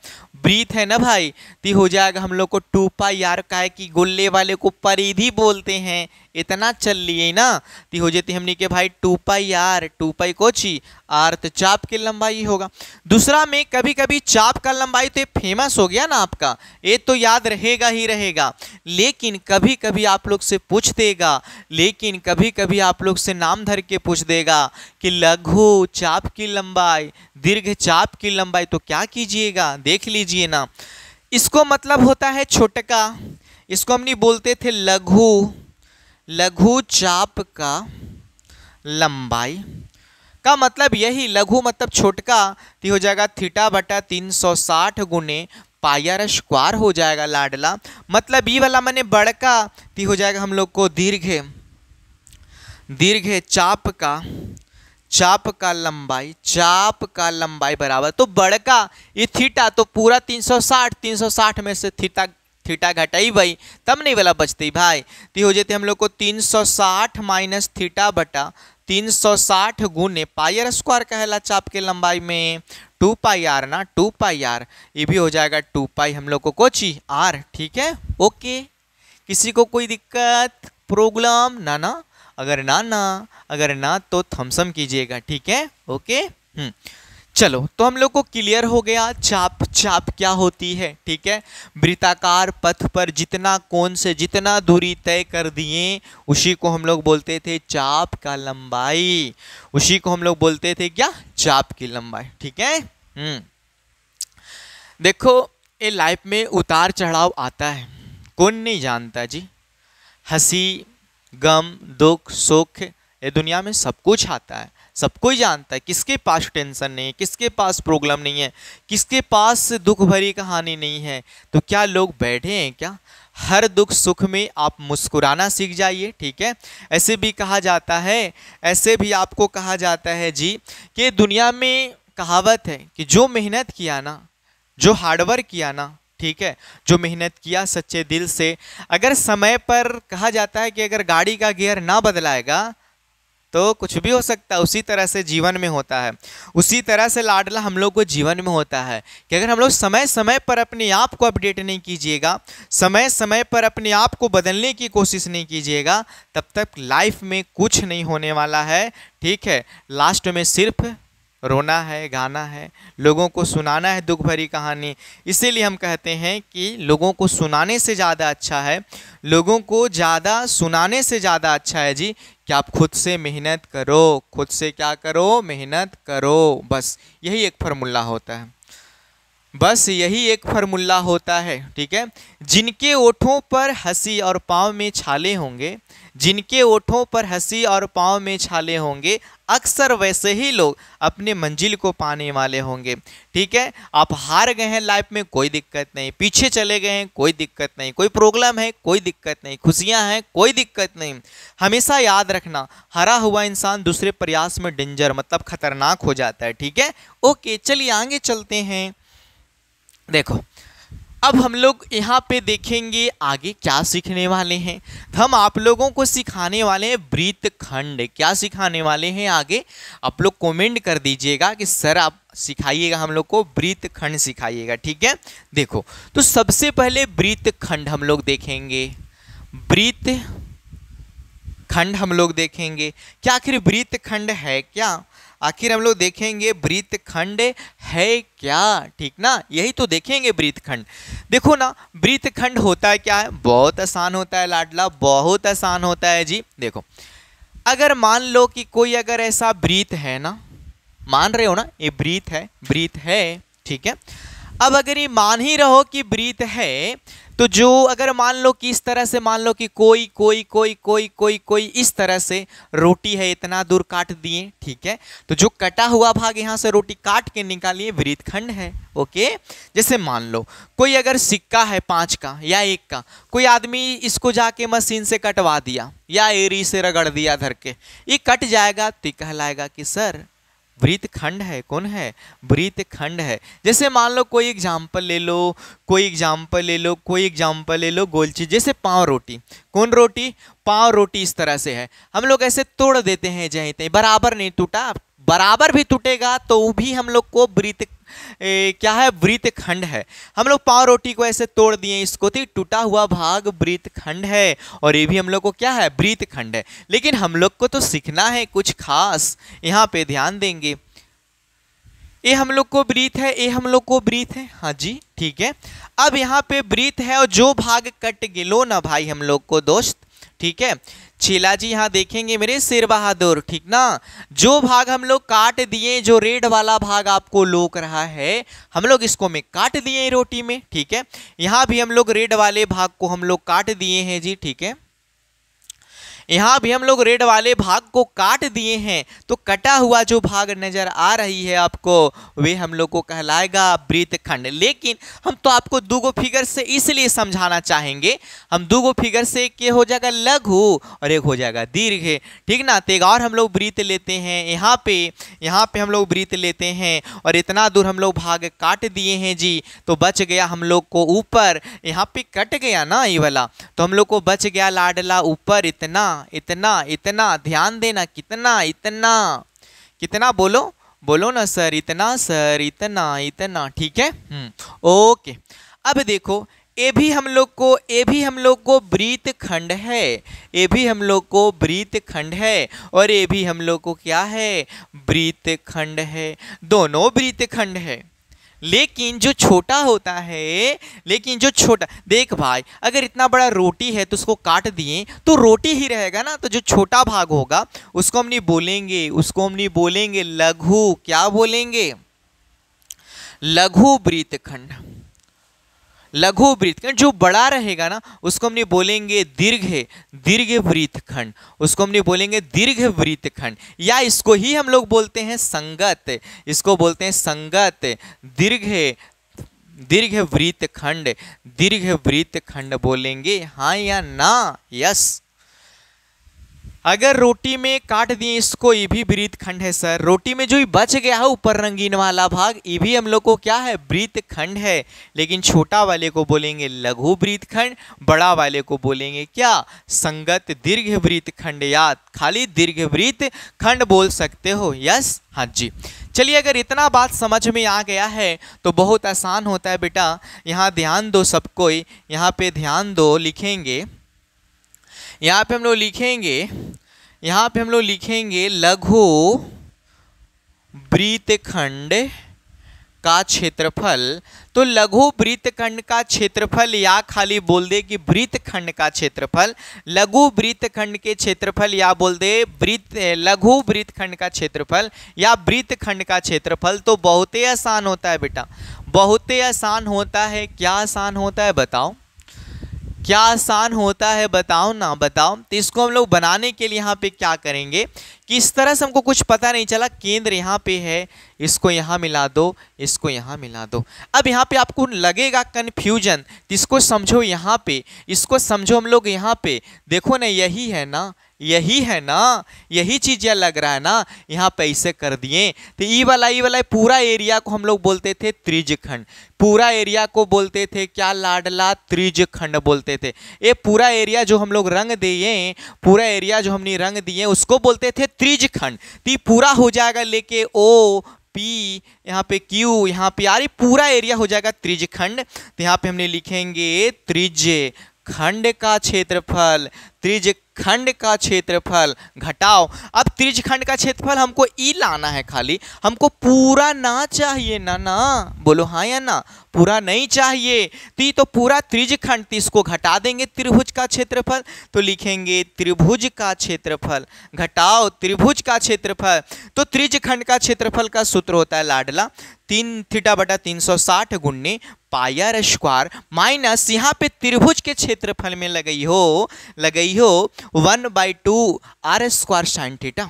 वृत्त है ना भाई, तो हो जाएगा हम लोग को 2 पाई आर का है कि गोले वाले को परिधि बोलते हैं, इतना चल लिए ना, तो हो जाती हमने के भाई 2 पाई आर, 2 पाई कोची आर, तो चाप की लंबाई होगा। दूसरा में कभी कभी चाप का लंबाई तो फेमस हो गया ना आपका, ये तो याद रहेगा ही रहेगा। लेकिन कभी कभी आप लोग से पूछ देगा, लेकिन कभी कभी आप लोग से नाम धर के पूछ देगा कि लघु चाप की लंबाई, दीर्घ चाप की लंबाई, तो क्या कीजिएगा? देख लीजिए ना, इसको मतलब होता है छोटका, इसको हम नहीं बोलते थे लघु, लघु चाप का लंबाई का मतलब यही, लघु मतलब छोटका, तो हो जाएगा थीटा बटा 360 गुने पाई आर स्क्वायर हो जाएगा लाडला। मतलब ये वाला मैंने बड़का, तो हो जाएगा हम लोग को दीर्घ, दीर्घ चाप का, चाप का लंबाई, चाप का लंबाई बराबर, तो बड़का ये थीटा, तो पूरा 360, 360 में से थीटा, थीटा घटाई भाई, तब नहीं वाला बचती भाई, तो हो जाते हम लोग को 360 माइनस थीटा बटा 360 गुने पाई आर स्क्वायर कहला चाप के लंबाई में 2 पाई आर ना, 2 पाई आर, ये भी हो जाएगा 2 पाई हम लोग को कोची आर। ठीक है, ओके। किसी को कोई दिक्कत प्रॉब्लम? ना, अगर ना तो थम्सअप कीजिएगा। ठीक है, ओके। चलो, तो हम लोग को क्लियर हो गया चाप क्या होती है। ठीक है, वृत्ताकार पथ पर जितना कोण से जितना दूरी तय कर दिए उसी को हम लोग बोलते थे चाप का लंबाई, उसी को हम लोग बोलते थे क्या? चाप की लंबाई। ठीक है। देखो, ये लाइफ में उतार चढ़ाव आता है, कौन नहीं जानता जी। हंसी, गम, दुख, सुख, ये दुनिया में सब कुछ आता है, सब कोई जानता है। किसके पास टेंशन नहीं है, किसके पास प्रॉब्लम नहीं है, किसके पास दुख भरी कहानी नहीं है। तो क्या लोग बैठे हैं क्या? हर दुख सुख में आप मुस्कुराना सीख जाइए। ठीक है, ऐसे भी कहा जाता है, ऐसे भी आपको कहा जाता है जी कि दुनिया में कहावत है कि जो मेहनत किया ना, जो हार्डवर्क किया ना, ठीक है, जो मेहनत किया सच्चे दिल से, अगर समय पर कहा जाता है कि अगर गाड़ी का गियर ना बदलाएगा तो कुछ भी हो सकता है। उसी तरह से जीवन में होता है, उसी तरह से लाडला हम लोग को जीवन में होता है कि अगर हम लोग समय समय पर अपने आप को अपडेट नहीं कीजिएगा, समय समय पर अपने आप को बदलने की कोशिश नहीं कीजिएगा, तब तक लाइफ में कुछ नहीं होने वाला है। ठीक है, लास्ट में सिर्फ रोना है, गाना है, लोगों को सुनाना है दुख भरी कहानी। इसीलिए हम कहते हैं कि लोगों को सुनाने से ज़्यादा अच्छा है, लोगों को ज़्यादा सुनाने से ज़्यादा अच्छा है जी कि आप खुद से मेहनत करो, खुद से क्या करो? मेहनत करो। बस यही एक फार्मूला होता है, बस यही एक फार्मूला होता है। ठीक है, जिनके ओठों पर हंसी और पाँव में छाले होंगे, जिनके ओठों पर हंसी और पाँव में छाले होंगे, अक्सर वैसे ही लोग अपने मंजिल को पाने वाले होंगे। ठीक है, आप हार गए हैं लाइफ में, कोई दिक्कत नहीं, पीछे चले गए हैं, कोई दिक्कत नहीं, कोई प्रॉब्लम है, कोई दिक्कत नहीं, खुशियां हैं, कोई दिक्कत नहीं। हमेशा याद रखना, हारा हुआ इंसान दूसरे प्रयास में डेंजर मतलब खतरनाक हो जाता है। ठीक है, ओके, चलिए आगे चलते हैं। देखो, अब हम लोग यहाँ पे देखेंगे आगे क्या सीखने वाले हैं। हम आप लोगों को सिखाने वाले हैं वृत्तखंड। क्या सिखाने वाले हैं आगे? आप लोग कमेंट कर दीजिएगा कि सर आप सिखाइएगा, हम लोग को वृत्तखंड सिखाइएगा। ठीक है, देखो, तो सबसे पहले वृत्तखंड हम लोग देखेंगे, वृत्तखंड हम लोग देखेंगे। क्या आखिर वृत्तखंड है क्या? आखिर हम लोग देखेंगे वृत्तखंड है क्या। ठीक ना, यही तो देखेंगे वृत्तखंड। देखो ना, वृत्तखंड होता है क्या है? बहुत आसान होता है लाडला, बहुत आसान होता है जी। देखो, अगर मान लो कि कोई अगर ऐसा वृत्त है ना, मान रहे हो ना, ये वृत्त है। ठीक है, अब अगर ये मान ही रहो कि वृत्त है, तो जो अगर मान लो कि इस तरह से मान लो कि कोई कोई कोई कोई कोई कोई इस तरह से रोटी है, इतना दूर काट दिए। ठीक है, तो जो कटा हुआ भाग यहाँ से रोटी काट के निकालिए, वृत्तखंड है। ओके, जैसे मान लो कोई अगर सिक्का है 5 का या 1 का, कोई आदमी इसको जाके मशीन से कटवा दिया या एरी से रगड़ दिया धर के, ये कट जाएगा तो कहलाएगा कि सर वृत्तखंड है। कौन है? वृत्तखंड है। जैसे मान लो कोई एग्जाम्पल ले लो, कोई एग्जाम्पल ले लो गोल चीज, जैसे पाव रोटी। कौन रोटी? पाव रोटी इस तरह से है, हम लोग ऐसे तोड़ देते हैं जहीं तहीं, बराबर नहीं टूटा, बराबर भी टूटेगा तो भी हम लोग को क्या है? वृत्तखंड है। हम लोग पाव रोटी को ऐसे तोड़ दिए, इसको तो टूटा हुआ भाग वृत्तखंड है, और ये भी हम लोग को क्या है? वृत्तखंड है। लेकिन हम लोग को तो सीखना है कुछ खास, यहाँ पे ध्यान देंगे। ये हम लोग को वृत्त है, ये हम लोग को वृत्त है। हाँ जी, ठीक है। अब यहाँ पे वृत्त है और जो भाग कट गिलो ना भाई हम लोग को दोस्त, ठीक है, चेला जी यहाँ देखेंगे मेरे शेर बहादुर, ठीक ना, जो भाग हम लोग काट दिए, जो रेड वाला भाग आपको लोक रहा है, हम लोग इसको में काट दिए रोटी में। ठीक है, यहाँ भी हम लोग रेड वाले भाग को हम लोग काट दिए हैं जी। ठीक है, यहाँ भी हम लोग रेड वाले भाग को काट दिए हैं, तो कटा हुआ जो भाग नजर आ रही है आपको, वे हम लोग को कहलाएगा वृत्तखंड। लेकिन हम तो आपको दूगो फिगर से इसलिए समझाना चाहेंगे, हम दूगो फिगर से एक हो जाएगा लघु और एक हो जाएगा दीर्घ, ठीक ना। तो एक और हम लोग वृत्त लेते हैं, यहाँ पे हम लोग वृत्त लेते हैं और इतना दूर हम लोग भाग काट दिए हैं जी, तो बच गया हम लोग को ऊपर, यहाँ पे कट गया ना ये वाला, तो हम लोग को बच गया लाडला ऊपर इतना, इतना इतना, ध्यान देना, कितना इतना, कितना बोलो, बोलो ना सर, इतना सर, इतना इतना, ठीक है। ओके। अब देखो ए भी हम लोग को वृत्त खंड है, ए भी हम लोग को वृत्त खंड है, और ए भी हम लोग को क्या है, वृत्त खंड है, दोनों वृत्त खंड है। लेकिन जो छोटा होता है, लेकिन जो छोटा, देख भाई अगर इतना बड़ा रोटी है तो उसको काट दिए तो रोटी ही रहेगा ना, तो जो छोटा भाग होगा उसको हम नहीं बोलेंगे, उसको हम नहीं बोलेंगे लघु, क्या बोलेंगे, लघु वृत्तखंड। लघु वृत्तखंड जो बड़ा रहेगा ना उसको हम नहीं बोलेंगे दीर्घ वृत्तखंड, उसको हम नहीं बोलेंगे दीर्घ वृत्तखंड, या इसको ही हम लोग बोलते हैं संगत, इसको बोलते हैं संगत दीर्घ वृत्तखंड, दीर्घ वृत्तखंड बोलेंगे, हाँ या ना, यस। अगर रोटी में काट दिए इसको, ये भी वृत्तखंड है सर। रोटी में जो बच गया है ऊपर रंगीन वाला भाग, ये भी हम लोग को क्या है, वृत्तखंड है। लेकिन छोटा वाले को बोलेंगे लघु वृत्तखंड, बड़ा वाले को बोलेंगे क्या, संगत दीर्घ वृत्तखंड, या खाली दीर्घ वृत्तखंड बोल सकते हो, यस, हाँ जी। चलिए अगर इतना बात समझ में आ गया है तो बहुत आसान होता है बेटा। यहाँ ध्यान दो सब कोई, यहाँ पे ध्यान दो, लिखेंगे यहाँ पे हम लोग लिखेंगे, यहाँ पे हम लोग लिखेंगे लघु वृत्तखंड का क्षेत्रफल। तो लघु वृत्तखंड का क्षेत्रफल, या खाली बोल दे कि वृत्तखंड का क्षेत्रफल, लघु वृत्तखंड के क्षेत्रफल, या बोल दे लघु वृत्तखंड का क्षेत्रफल या वृत्तखंड का क्षेत्रफल। तो बहुत ही आसान होता है बेटा, बहुत ही आसान होता है। क्या आसान होता है बताओ, क्या आसान होता है बताओ ना, बताओ। तो इसको हम लोग बनाने के लिए यहाँ पे क्या करेंगे कि इस तरह से हमको कुछ पता नहीं चला, केंद्र यहाँ पे है, इसको यहाँ मिला दो, इसको यहाँ मिला दो। अब यहाँ पे आपको लगेगा कन्फ्यूजन, तो इसको समझो यहाँ पे, इसको समझो हम लोग यहाँ पे, देखो ना यही है ना, यही है ना, यही चीज या लग रहा है ना, यहाँ पे ऐसे कर दिए। तो ई वाला पूरा एरिया को हम लोग बोलते थे त्रिज्यखंड, पूरा एरिया को बोलते थे क्या लाडला, त्रिज्यखंड बोलते थे। ये पूरा एरिया जो हम लोग रंग दिए, पूरा एरिया जो हमने रंग दिए उसको बोलते थे त्रिज्यखंड। तो ये पूरा हो जाएगा लेके ओ पी, यहाँ पे क्यू, यहाँ पे आर, पूरा एरिया हो जाएगा त्रिज्यखंड। तो यहाँ पे हमने लिखेंगे त्रिज्यखंड का क्षेत्रफल, त्रिज्यखंड का क्षेत्रफल घटाओ। अब त्रिज्यखंड का क्षेत्रफल हमको ई लाना है, खाली हमको पूरा ना चाहिए ना, ना बोलो हाँ या ना, पूरा नहीं चाहिए। तो पूरा त्रिज्यखंड, इसको घटा देंगे त्रिभुज का क्षेत्रफल, तो लिखेंगे त्रिभुज का क्षेत्रफल घटाओ त्रिभुज का क्षेत्रफल। तो त्रिज्यखंड का क्षेत्रफल का सूत्र होता है लाडला 3 थीटा बटा 360 गुणे पाई आर स्क्वायर माइनस, यहाँ पे त्रिभुज के क्षेत्रफल में लगई हो 1/2 आर स्क्वायर साइन थीटा।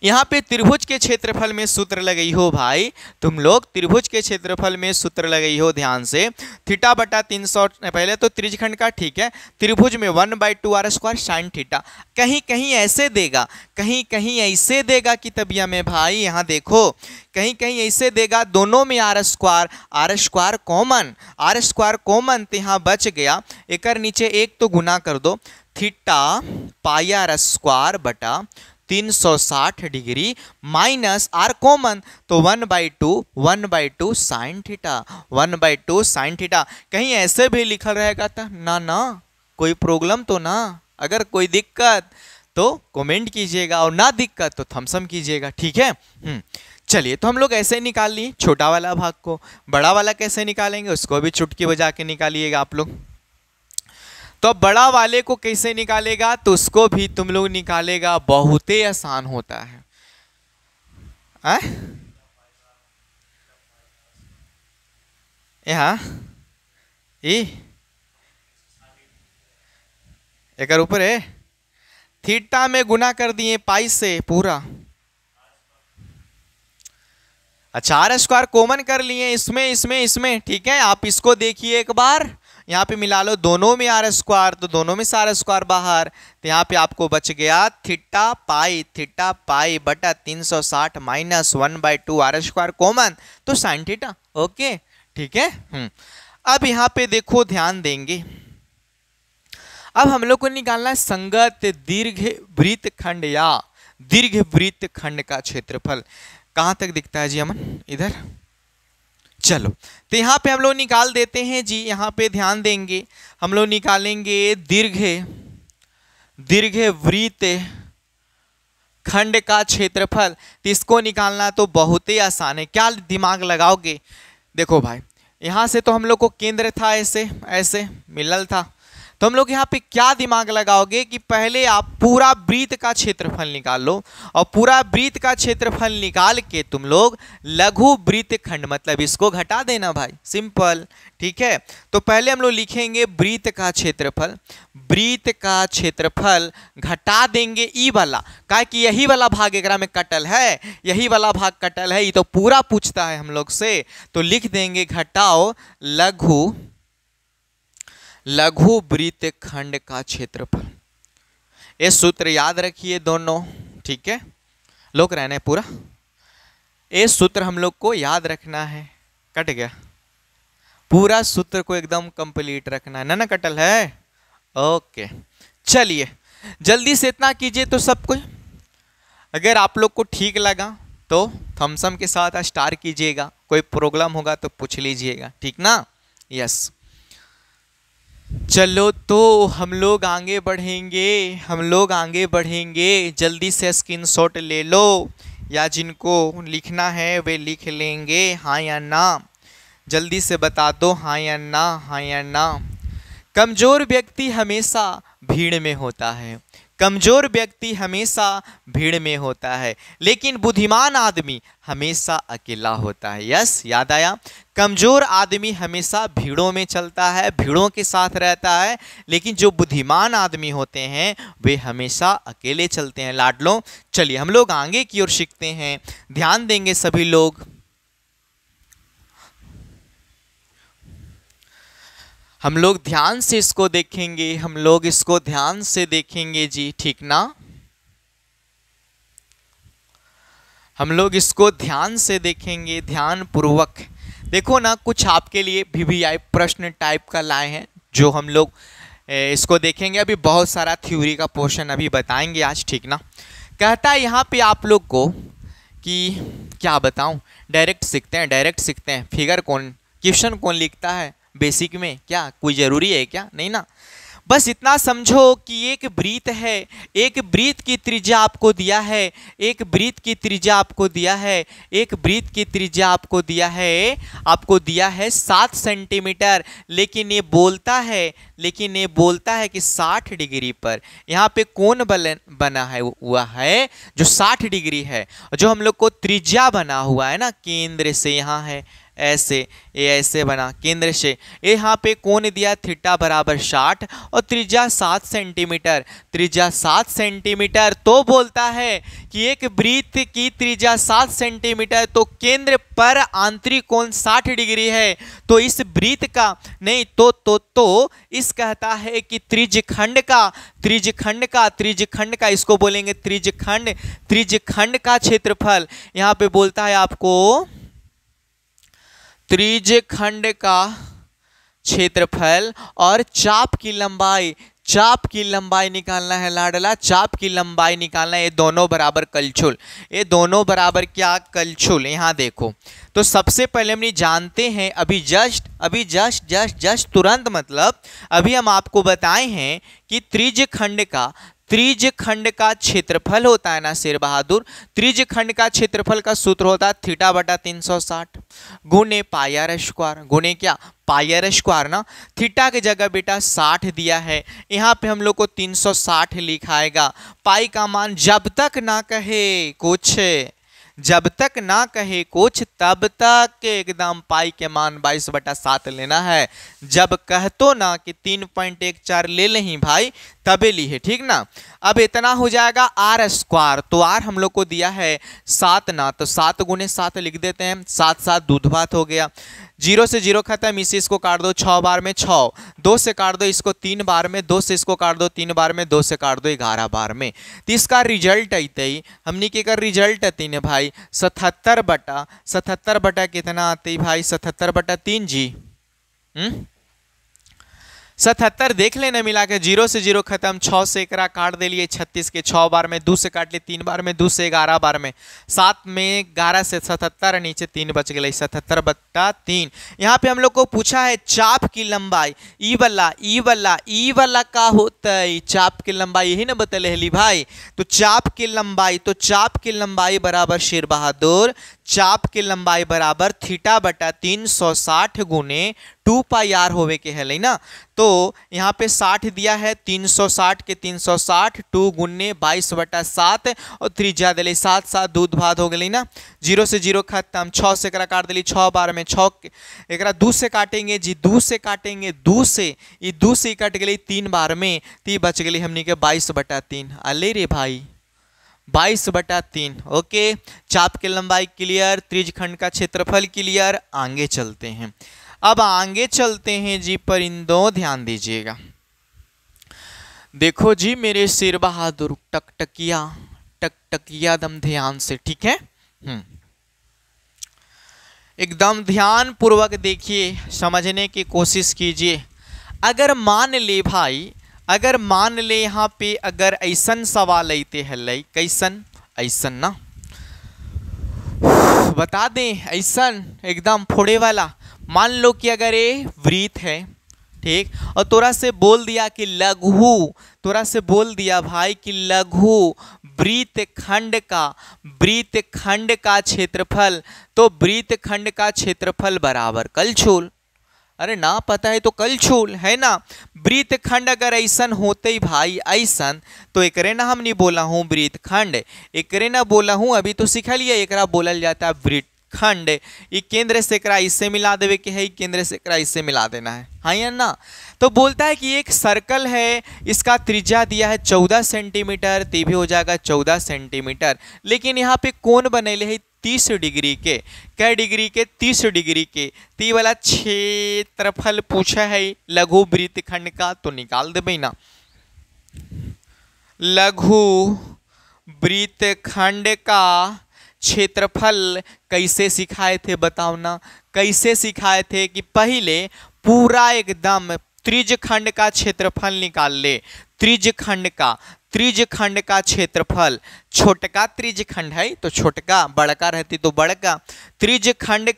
यहाँ पे त्रिभुज के क्षेत्रफल में सूत्र लगई हो भाई, तुम लोग त्रिभुज के क्षेत्रफल में सूत्र लगई हो ध्यान से, थीटा बटा 300, पहले तो त्रिज्यखंड का ठीक है, त्रिभुज में 1/2 आर स्क्वायर साइन थीटा। कहीं कहीं ऐसे देगा, कहीं कहीं ऐसे देगा कि तबिया में भाई, यहाँ देखो कहीं कहीं ऐसे देगा, दोनों में आर स्क्वायर कॉमन, तो यहाँ बच गया, एक नीचे एक तो गुना कर दो, थीटा पाई आर स्क्वायर बटा 360 डिग्री माइनस आर कॉमन, तो 1/2 साइन थीटा, 1/2 साइन थीटा। कहीं ऐसे भी लिखल रहेगा था ना, ना कोई प्रॉब्लम तो ना, अगर कोई दिक्कत तो कमेंट कीजिएगा, और ना दिक्कत तो थम्स अप कीजिएगा, ठीक है। चलिए तो हम लोग ऐसे निकाल लिए छोटा वाला भाग को, बड़ा वाला कैसे निकालेंगे उसको भी चुटकी बजा के निकालिएगा आप लोग। तो बड़ा वाले को कैसे निकालेगा, तो उसको भी तुम लोग निकालेगा, बहुत ही आसान होता है। यहाँ एक ऊपर है, थीटा में गुना कर दिए पाई से पूरा, अच्छा आर स्क्वायर कॉमन कर लिए इसमें, ठीक है। आप इसको देखिए एक बार, यहाँ पे मिला लो, दोनों में आर स्क्वायर, तो दोनों में से आर स्क्वायर बाहर, तो यहाँ पे आपको बच गया थीटा पाई बटा 360 माइनस 1/2 आर स्क्वायर कॉमन, तो साइन थीटा, ओके ठीक है। अब यहाँ पे देखो ध्यान देंगे, अब हम लोग को निकालना है संगत दीर्घ वृत्तखंड या दीर्घ वृत्तखंड का क्षेत्रफल। कहां तक दिखता है जी अमन? इधर। चलो तो यहाँ पे हम लोग निकाल देते हैं जी। यहाँ पे ध्यान देंगे, हम लोग निकालेंगे दीर्घ वृत्त खंड का क्षेत्रफल। तो इसको निकालना तो बहुत ही आसान है। क्या दिमाग लगाओगे? देखो भाई, यहाँ से तो हम लोग को केंद्र था, ऐसे ऐसे मिलल था, तो हम लोग यहाँ पे क्या दिमाग लगाओगे कि पहले आप पूरा वृत्त का क्षेत्रफल निकाल लो, और पूरा वृत्त का क्षेत्रफल निकाल के तुम लोग लघु वृत्त खंड, मतलब इसको घटा देना भाई, सिंपल। ठीक है, तो पहले हम लोग लिखेंगे वृत्त का क्षेत्रफल। वृत्त का क्षेत्रफल घटा देंगे ई वाला, क्या कि यही वाला भाग एकरा में कटल है, यही वाला भाग कटल है, ये तो पूरा पूछता है हम लोग से। तो लिख देंगे घटाओ लघु वृत्त खंड का क्षेत्रफल। ये सूत्र याद रखिए दोनों, ठीक है, लोग रहना है पूरा। ये सूत्र हम लोग को याद रखना है। कट गया? पूरा सूत्र को एकदम कंप्लीट रखना है ना कटल है? ओके, चलिए जल्दी से इतना कीजिए तो सब कुछ। अगर आप लोग को ठीक लगा तो थम्सअप के साथ स्टार कीजिएगा, कोई प्रॉब्लम होगा तो पूछ लीजिएगा, ठीक ना? यस। चलो तो हम लोग आगे बढ़ेंगे, जल्दी से स्क्रीनशॉट ले लो, या जिनको लिखना है वे लिख लेंगे, हाँ या ना। जल्दी से बता दो हाँ या ना, हाँ या ना। कमजोर व्यक्ति हमेशा भीड़ में होता है, कमजोर व्यक्ति हमेशा भीड़ में होता है, लेकिन बुद्धिमान आदमी हमेशा अकेला होता है। यस, याद आया? कमजोर आदमी हमेशा भीड़ों में चलता है, भीड़ों के साथ रहता है, लेकिन जो बुद्धिमान आदमी होते हैं वे हमेशा अकेले चलते हैं। लाडलो, चलिए हम लोग आगे की ओर सीखते हैं, ध्यान देंगे सभी लोग। हम लोग ध्यान से इसको देखेंगे, हम लोग इसको ध्यान से देखेंगे जी, ठीक ना? हम लोग इसको ध्यान से देखेंगे, ध्यान पूर्वक। देखो ना, कुछ आपके लिए VVI प्रश्न टाइप का लाए हैं, जो हम लोग इसको देखेंगे। अभी बहुत सारा थ्योरी का पोर्शन अभी बताएंगे आज, ठीक ना? कहता है यहाँ पे आप लोग को कि क्या बताऊं, डायरेक्ट सीखते हैं। फिगर कौन, क्वेश्चन कौन लिखता है बेसिक में? क्या कोई ज़रूरी है क्या? नहीं ना। बस इतना समझो कि एक वृत्त है, एक वृत्त की त्रिज्या आपको दिया है, एक वृत्त की त्रिज्या आपको दिया है, एक वृत्त की त्रिज्या आपको दिया है 7 सेंटीमीटर। लेकिन ये बोलता है कि 60 डिग्री पर यहाँ पे कोण बना है हुआ है जो 60 डिग्री है, जो हम लोग को त्रिज्या बना हुआ है ना, केंद्र से यहाँ है ऐसे, ये ऐसे बना केंद्र से, ये यहाँ पे कोण दिया थीटा बराबर 60 और त्रिज्या 7 सेंटीमीटर, त्रिज्या 7 सेंटीमीटर। तो बोलता है कि एक वृत्त की त्रिज्या 7 सेंटीमीटर, तो केंद्र पर आंतरिक कोण 60 डिग्री है। तो इस वृत्त का नहीं तो इस कहता है कि त्रिज्यखंड का इसको बोलेंगे त्रिज्यखंड का क्षेत्रफल। यहाँ पे बोलता है आपको त्रिज्यखंड का क्षेत्रफल और चाप की लंबाई निकालना है लाडला, चाप की लंबाई निकालना है। ये दोनों बराबर कलछुल, ये दोनों बराबर क्या? कलछुल। यहाँ देखो, तो सबसे पहले हम जानते हैं अभी जस्ट तुरंत, मतलब अभी हम आपको बताए हैं कि त्रिज्यखंड का क्षेत्रफल होता है ना शेर बहादुर, त्रिज्यखंड का क्षेत्रफल का सूत्र होता है थीटा बटा 360 गुणे पाई आर स्क्वायर, गुणे क्या? पाई आर स्क्वायर ना। थीटा की जगह बेटा 60 दिया है, यहाँ पे हम लोग को 360 लिखाएगा। पाई का मान जब तक ना कहे कुछ तब तक एकदम पाई के मान 22/7 लेना है। जब कह तो ना कि 3.14 ले लें भाई, तबे ली है, ठीक ना? अब इतना हो जाएगा आर स्क्वायर, तो आर हम लोग को दिया है 7 ना, तो 7 गुणे 7 लिख देते हैं, 7 दूध भात हो गया। 0 से 0 खत्म, इसे इसको काट दो 6 बार में 6, 2 से काट दो इसको 3 बार में, 2 से इसको काट दो 3 बार में, 2 से काट दो 11 बार में। तो इसका रिजल्ट आते हमने के कर रिजल्ट आती है भाई 77 बटा कितना आते भाई? 77/3 जी। 77 देख लेना मिला के, 0 से 0 खत्म, 6 से एकरा काट दे लिए 36 के 6 बार में, 2 से काट लिए 3 बार में, 2 से 11 बार में, 7 में 11 से 77 नीचे 3 बच गए, 77/3। यहाँ पे हम लोग को पूछा है चाप की लंबाई, ई वाला का होता है चाप की लंबाई, यही ना बतले हली भाई। तो चाप की लंबाई बराबर शेर बहादुर, चाप की लंबाई बराबर θ/360 गुने 2 पाई r होवे के है ना। तो यहाँ पे 60 दिया है, 360 के 360, 2 गुने 22/7 और त्रिज्या दिले 7 7 दूध भात हो गई ना। 0 से 0 खत्म, 6 से एकरा काट दिली 6 बार में, 6 एकरा 2 से काटेंगे जी, 2 से काटेंगे, 2 से कट गई 3 बार में, ती बच गई हमनी के 22/3। अले रे भाई 22/3। ओके, चाप की लंबाई क्लियर, त्रिज्यखंड का क्षेत्रफल क्लियर। आगे चलते हैं, अब आगे चलते हैं जी परिंदों, ध्यान दीजिएगा। देखो जी मेरे शेर बहादुर, टकटकिया दम ध्यान से, ठीक है। एकदम ध्यान पूर्वक देखिए, समझने की कोशिश कीजिए। अगर मान ले भाई, अगर मान ले यहाँ पे अगर ऐसन सवाल आते है, कैसन ऐसन ना बता दें, ऐसन एकदम फोड़े वाला। मान लो कि अगर ये वृत्त है, ठीक, और तोरा से बोल दिया कि लघु, तोरा से बोल दिया भाई कि लघु वृत्तखंड का क्षेत्रफल, तो वृत्तखंड का क्षेत्रफल बराबर कलछूल। अरे ना पता है तो कलछूल है ना। वृत्तखंड अगर ऐसन होते ही भाई ऐसन, तो एकरे ना हम नहीं बोला हूँ वृत्तखंड, एकरे ना बोला हूँ, अभी तो सिखा लिया, एकरा बोलल जाता है वृत्तखंड। ये केंद्र से एकरा इससे मिला देवे के है, केंद्र से एकरा इससे मिला देना है, हाँ या ना। तो बोलता है कि एक सर्कल है, इसका त्रिज्या दिया है 14 सेंटीमीटर, ते भी हो जाएगा 14 सेंटीमीटर, लेकिन यहाँ पे कोण बनेले है 30 डिग्री के, क्या डिग्री के 30 डिग्री के। ती वाला क्षेत्रफल पूछा है लघु वृत्तखंड का, तो निकाल दे ना। लघु वृत्तखंड का क्षेत्रफल कैसे सिखाए थे बताओ ना, कैसे सिखाए थे कि पहले पूरा एकदम त्रिज्यखंड का क्षेत्रफल निकाल ले, त्रिज्यखंड का क्षेत्रफल, छोटका त्रिज्यखंड है तो छोटका, बड़का रहती तो बड़का, त्रिज्यखंड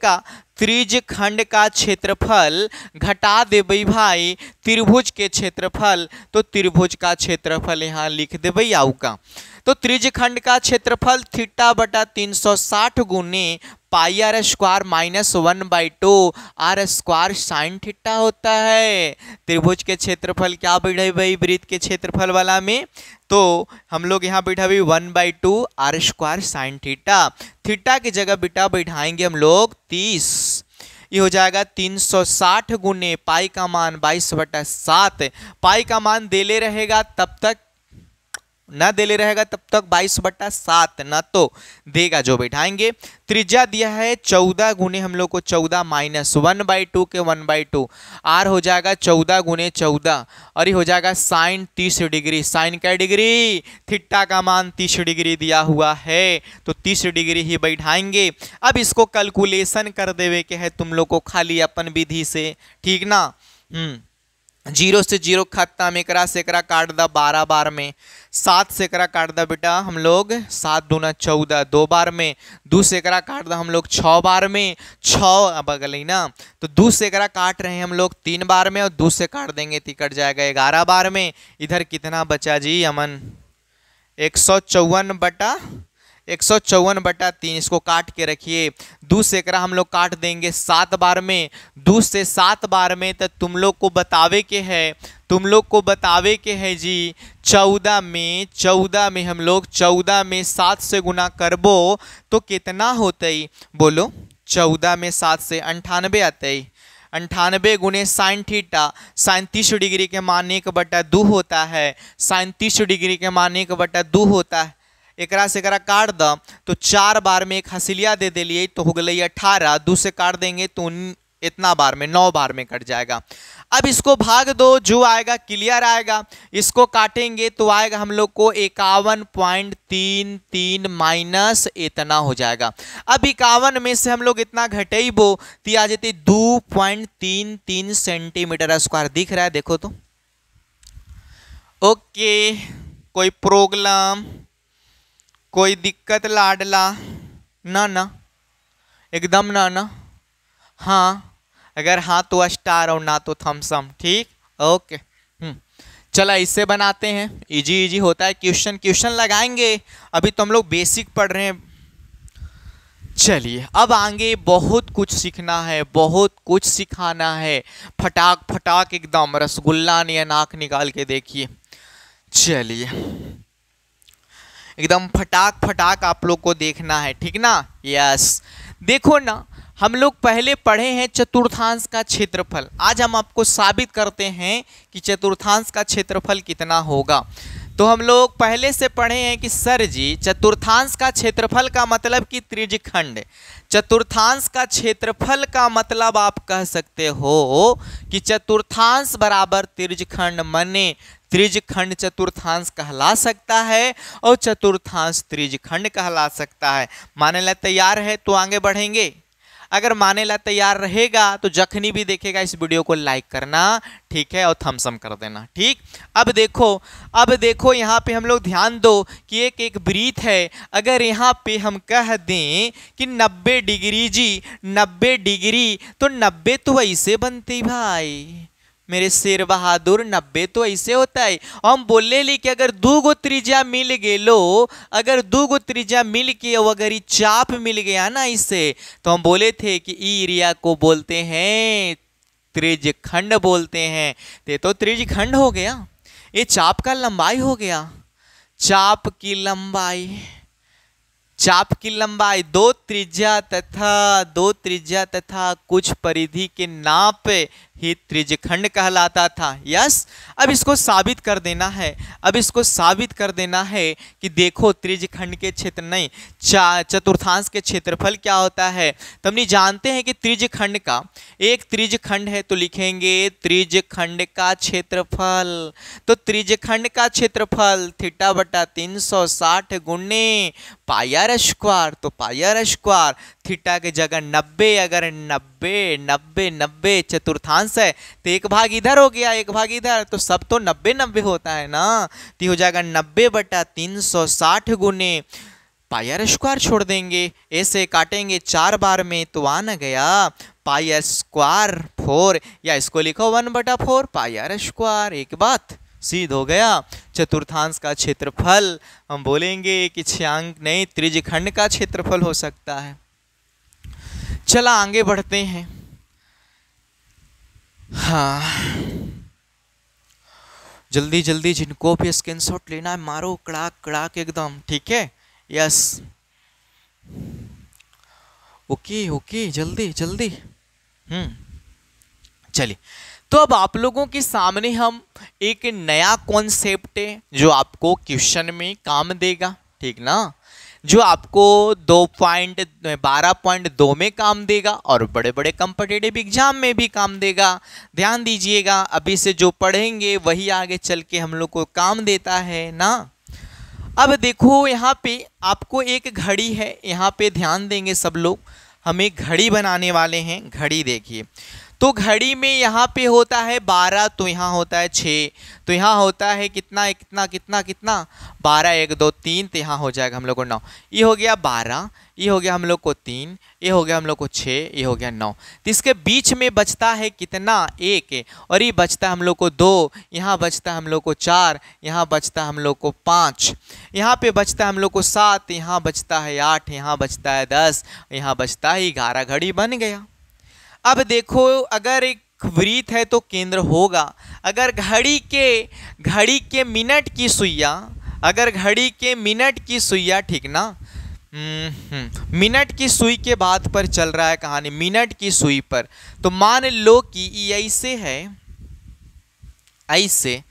का क्षेत्रफल घटा देबई भाई त्रिभुज के क्षेत्रफल, तो त्रिभुज का क्षेत्रफल यहाँ लिख देबई आउ का। तो त्रिज्यखंड का क्षेत्रफल θ/360 गुने पाई r square minus 1/2 r square sine theta होता है। त्रिभुज के क्षेत्रफल क्या बढ़े भाई वृत्त के क्षेत्रफल वाला में, तो हम लोग यहाँ बैठा भी 1/2 r square sine theta, theta की जगह बेटा बैठाएंगे हम लोग 30, ये हो जाएगा 360 गुने पाई का मान 22/7, पाई का मान देले रहेगा तब तक ना देले रहेगा तब तक 22/7 ना तो देगा जो बैठाएंगे। त्रिज्या दिया है 14 गुने हम लोग को 14 माइनस 1/2 के 1/2, आर हो जाएगा 14 गुने 14 और ये हो जाएगा साइन 30 डिग्री। साइन क्या डिग्री, थीटा का मान 30 डिग्री दिया हुआ है तो 30 डिग्री ही बैठाएंगे। अब इसको कैलकुलेशन कर देवे के है तुम लोग को खाली अपन विधि से, ठीक ना। 0 से 0 खत्म, एकरा से एकरा काट दा 12 बार में, 7 से एकरा काट दा बेटा हम लोग 7 दूना 14 2 बार में, 2 से एकरा काट दा हम लोग 6 बार में, 6 अब अगले ना, तो 2 से एकरा काट रहे हैं हम लोग 3 बार में और 2 से काट देंगे तो कट जाएगा 11 बार में। इधर कितना बचा जी अमन, 154/3, इसको काट के रखिए। 2 से एकरा हम लोग काट देंगे 7 बार में, 2 से 7 बार में, तो तुम लोग को बतावे के है जी 14 में हम लोग 14 में 7 से गुना करबो तो कितना होते बोलो, 14 में 7 से 98 आते, 98 गुने साइन थीटा, साइन 30 डिग्री के मान 1/2 होता है, साइन 30 डिग्री के मान 1/2 होता है। एकरा से एकरा काट द तो 4 बार में एक हसिलिया दे दिलिए तो हो गई 18, 2 से काट देंगे तो इतना बार में 9 बार में कट जाएगा। अब इसको भाग दो, जो आएगा क्लियर आएगा। इसको काटेंगे तो आएगा हम लोग को 51.33 माइनस इतना हो जाएगा। अब 51 में से हम लोग इतना घटेबो तो आ जाती 2.33 सेंटीमीटर स्क्वायर। दिख रहा है देखो तो। ओके, कोई प्रॉब्लम, कोई दिक्कत लाडला? ना ना, एकदम ना ना। हाँ, अगर हाँ तो स्टार और ना तो थम्स अप। ठीक, ओके। चला इससे बनाते हैं, इजी इजी होता है। क्वेश्चन लगाएंगे, अभी तो हम लोग बेसिक पढ़ रहे हैं। चलिए अब आगे बहुत कुछ सीखना है, बहुत कुछ सिखाना है। फटाक फटाक एकदम रसगुल्ला ने नाक निकाल के देखिए। चलिए एकदम फटाक फटाक आप लोग को देखना है, ठीक ना? यस, देखो ना, हम लोग पहले पढ़े हैं चतुर्थांश का क्षेत्रफल। आज हम आपको साबित करते हैं कि चतुर्थांश का क्षेत्रफल कितना होगा। तो हम लोग पहले से पढ़े हैं कि सर जी चतुर्थांश का क्षेत्रफल का मतलब कि त्रिज्यखंड। चतुर्थांश का क्षेत्रफल का मतलब आप कह सकते हो कि चतुर्थांश बराबर त्रिज्यखंड, माने त्रिज्यखंड चतुर्थांश कहला सकता है और चतुर्थांश त्रिज्यखंड कहला सकता है। माने ला तैयार है तो आगे बढ़ेंगे। अगर माने ला तैयार रहेगा तो जखनी भी देखेगा इस वीडियो को लाइक करना, ठीक है, और थम्स अप कर देना। ठीक, अब देखो यहाँ पे हम लोग ध्यान दो कि एक वृत्त है। अगर यहाँ पे हम कह दें कि 90 डिग्री जी, 90 डिग्री, तो 90 तो ऐसे बनते भाई मेरे शेर बहादुर, 90 तो ऐसे होता है। हम बोले ली कि अगर 2 गो त्रिज्या मिल गेलो, अगर 2 गो त्रिज्या मिल के अगर ये चाप मिल गया ना इससे, तो हम बोले थे कि ई एरिया को बोलते हैं त्रिज्यखंड बोलते हैं। तो त्रिज्यखंड हो गया, ये चाप का लंबाई हो गया। चाप की लंबाई 2 त्रिज्या तथा कुछ परिधि के नाप ही त्रिज्यखंड कहलाता था। यस, अब इसको साबित कर देना है कि देखो त्रिज्यखंड के क्षेत्र नहीं, चतुर्थांश के क्षेत्रफल क्या होता है। तो हम जानते हैं कि त्रिज्यखंड का, एक त्रिज्यखंड है तो लिखेंगे त्रिज्यखंड का क्षेत्रफल। तो त्रिज्यखंड का क्षेत्रफल थीटा बटा 360 गुणे पाई आर स्क्वायर। तो पाई आर स्क्वायर, थीटा के जगह 90, अगर 90 चतुर्थांश है तो एक भाग इधर हो गया, एक भाग इधर, तो सब तो 90 होता है ना। तो हो जाएगा 90 बटा 360 गुने पाई आर स्क्वायर, छोड़ देंगे, ऐसे काटेंगे 4 बार में तो आ न गया पाई आर स्क्वायर 4, या इसको लिखो 1/4 पाई आर स्क्वायर। एक बात सिद्ध हो गया। चतुर्थांश का क्षेत्रफल हम बोलेंगे कि छायांक नहीं, त्रिज्यखंड का क्षेत्रफल हो सकता है। चला आगे बढ़ते हैं। हाँ, जल्दी जल्दी जिनको भी स्क्रीनशॉट लेना है मारो, कड़ाक कड़ाक एकदम, ठीक है? यस, ओके, जल्दी जल्दी। चलिए, तो अब आप लोगों के सामने हम एक नया कॉन्सेप्ट है जो आपको क्वेश्चन में काम देगा, ठीक ना? जो आपको 12.2 में काम देगा और बड़े बड़े कॉम्पिटिटिव एग्जाम में भी काम देगा। ध्यान दीजिएगा, अभी से जो पढ़ेंगे वही आगे चल के हम लोग को काम देता है ना। अब देखो यहाँ पे आपको एक घड़ी है, यहाँ पे ध्यान देंगे सब लोग। हम एक घड़ी बनाने वाले हैं। घड़ी देखिए, तो घड़ी में यहाँ पे होता है 12, तो यहाँ होता है 6, तो यहाँ होता है कितना 12, 1, 2, 3, तो यहाँ हो जाएगा हम लोग को 9। ये हो गया 12, ये हो गया हम लोग को 3, ये हो गया हम लोग को 6, ये हो गया 9। तो इसके बीच में बचता है कितना 1, और ये बचता है हम लोग को 2, यहाँ बचता है हम लोग को 4, यहाँ बचता है हम लोग को 5, यहाँ पे बचता है हम लोग को 7, यहाँ बचता है 8, यहाँ बचता है 10, यहाँ बचता है 11। घड़ी बन गया। अब देखो, अगर एक वृत्त है तो केंद्र होगा। अगर घड़ी के मिनट की सुइया, अगर घड़ी के मिनट की सुइया, ठीक ना, मिनट की सुई के बात पर चल रहा है कहानी, मिनट की सुई पर, तो मान लो कि ये ऐसे है, ऐसे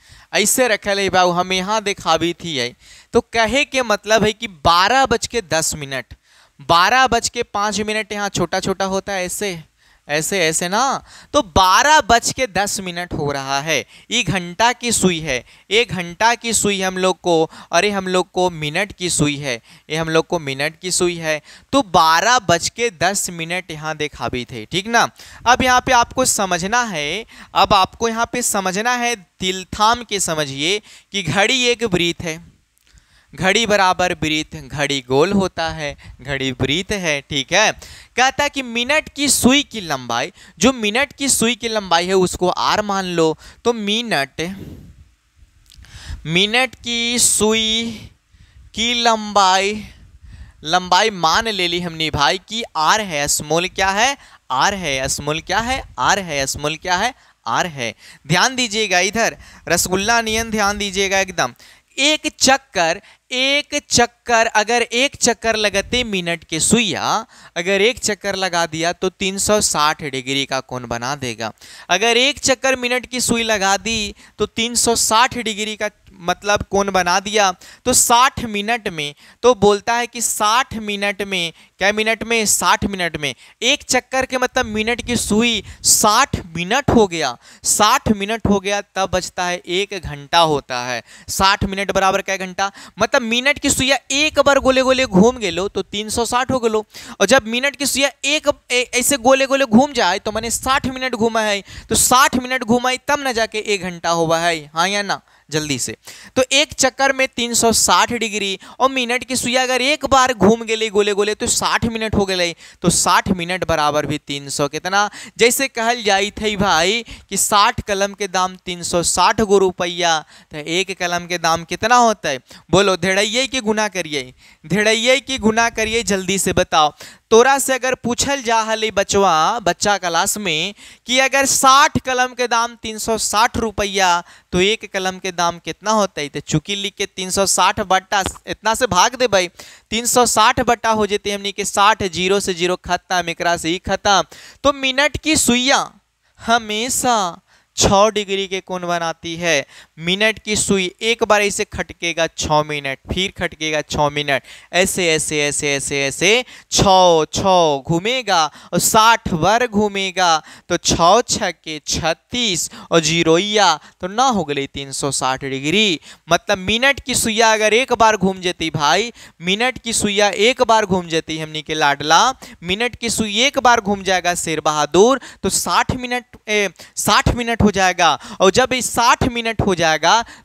रखल है बाबू, हम यहाँ देखा भी थी है। तो कहे के मतलब है कि 12:10, 12:05 यहाँ छोटा छोटा होता है ऐसे, ऐसे ऐसे ना। तो 12:10 हो रहा है। ये घंटा की सुई है, ये घंटा की सुई हम लोग को, अरे हम लोग को मिनट की सुई है, ये हम लोग को मिनट की सुई है। तो 12:10 यहाँ देखा भी थे, ठीक ना। अब यहाँ पे आपको समझना है, अब आपको यहाँ पे समझना है, दिल थाम के समझिए कि घड़ी एक वृत्त है, घड़ी बराबर वृत्त, घड़ी गोल होता है, घड़ी वृत्त है, ठीक है। कहता है कि मिनट की सुई की लंबाई, जो मिनट की सुई की लंबाई है उसको आर मान लो। तो मिनट की सुई की लंबाई मान ले ली हमने भाई कि आर है, स्मॉल क्या है, आर है, स्मॉल क्या है, आर है, स्मॉल क्या है, आर है। ध्यान दीजिएगा इधर, रसगुल्ला नियन ध्यान दीजिएगा एकदम। एक चक्कर अगर एक चक्कर लगाते मिनट के सुइया, अगर एक चक्कर लगा दिया तो 360 डिग्री का कोण बना देगा। अगर एक चक्कर मिनट की सुई लगा दी तो 360 डिग्री का मतलब कोण बना दिया। तो 60 मिनट में, तो बोलता है कि 60 मिनट में, क्या मिनट में, 60 मिनट में एक चक्कर के मतलब मिनट की सुई 60 मिनट हो गया, 60 मिनट हो गया, तब बचता है 1 घंटा होता है। 60 मिनट बराबर क्या घंटा, मतलब मिनट की सुइया एक बार गोले गोले घूम गेलो तो 360 हो गेलो। और जब मिनट की सुइया एक ऐसे गोले गोले घूम जाए तो मैंने 60 मिनट घूमा है, तो 60 मिनट घुमाई तब न जाके 1 घंटा हुआ है, हाँ या ना, जल्दी से। तो एक चक्कर में 360 डिग्री, और मिनट की सुइया अगर एक बार घूम गई गोले गोले तो 60 मिनट हो गए। तो 60 मिनट बराबर भी 300 कितना, जैसे कहल जाई थी भाई कि 60 कलम के दाम 360 गो रुपया, तो एक कलम के दाम कितना होता है, बोलो धेड़िए की गुना करिए, धेड़िए की गुना करिए, जल्दी से बताओ। तोरा से अगर पूछल जा हले बच्चा क्लास में कि अगर 60 कलम के दाम 360 रुपया तो एक कलम के दाम कितना होता है, तो चुकी लिख के 360 बट्टा इतना से भाग दे भाई, 360 बट्टा हो जाते हमने के 60, 0 से 0 खत्म, एकरा से ही खत्म। तो मिनट की सुइया हमेशा 6 डिग्री के कोण बनाती है। मिनट की सुई एक बार ऐसे खटकेगा 6 मिनट, फिर खटकेगा 6 मिनट, ऐसे ऐसे ऐसे ऐसे ऐसे 6 घूमेगा और 60 बार घूमेगा, तो 6 छक्के 36 और जीरोया तो ना हो गई 360 डिग्री। मतलब मिनट की सुइया अगर एक बार घूम जाती भाई, मिनट की सुइया एक बार घूम जाती हमनी के लाडला, मिनट की सुई एक बार घूम जाएगा शेर बहादुर, तो 60 मिनट हो जाएगा। और जब इस 60 मिनट हो जाएगा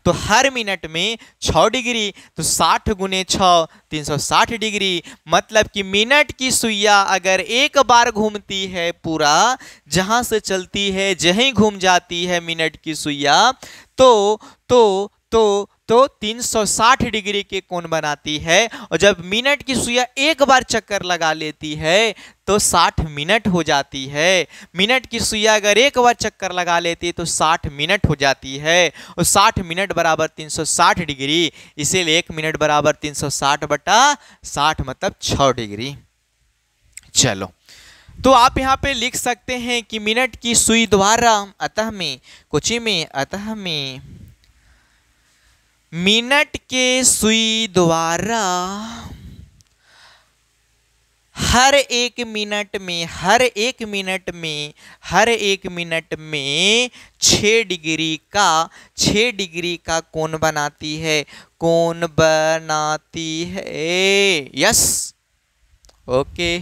तो हर मिनट में 6 डिग्री, तो 60 गुने 6 360 डिग्री। मतलब कि मिनट की सुइया अगर एक बार घूमती है पूरा, जहां से चलती है जहीं घूम जाती है मिनट की सुइया, तो 360 डिग्री के कोण बनाती है। और जब मिनट की सुइया एक बार चक्कर लगा लेती है तो 60 मिनट हो जाती है। मिनट की सुइया अगर एक बार चक्कर लगा लेती है तो 60 मिनट हो जाती है, और 60 मिनट बराबर 360 डिग्री, इसीलिए 1 मिनट बराबर 360 बटा 60 मतलब 6 डिग्री। चलो, तो आप यहाँ पे लिख सकते हैं कि मिनट की सुई द्वारा अतः में मिनट के सुई द्वारा हर एक मिनट में 6 डिग्री का कोण बनाती है, यस, ओके।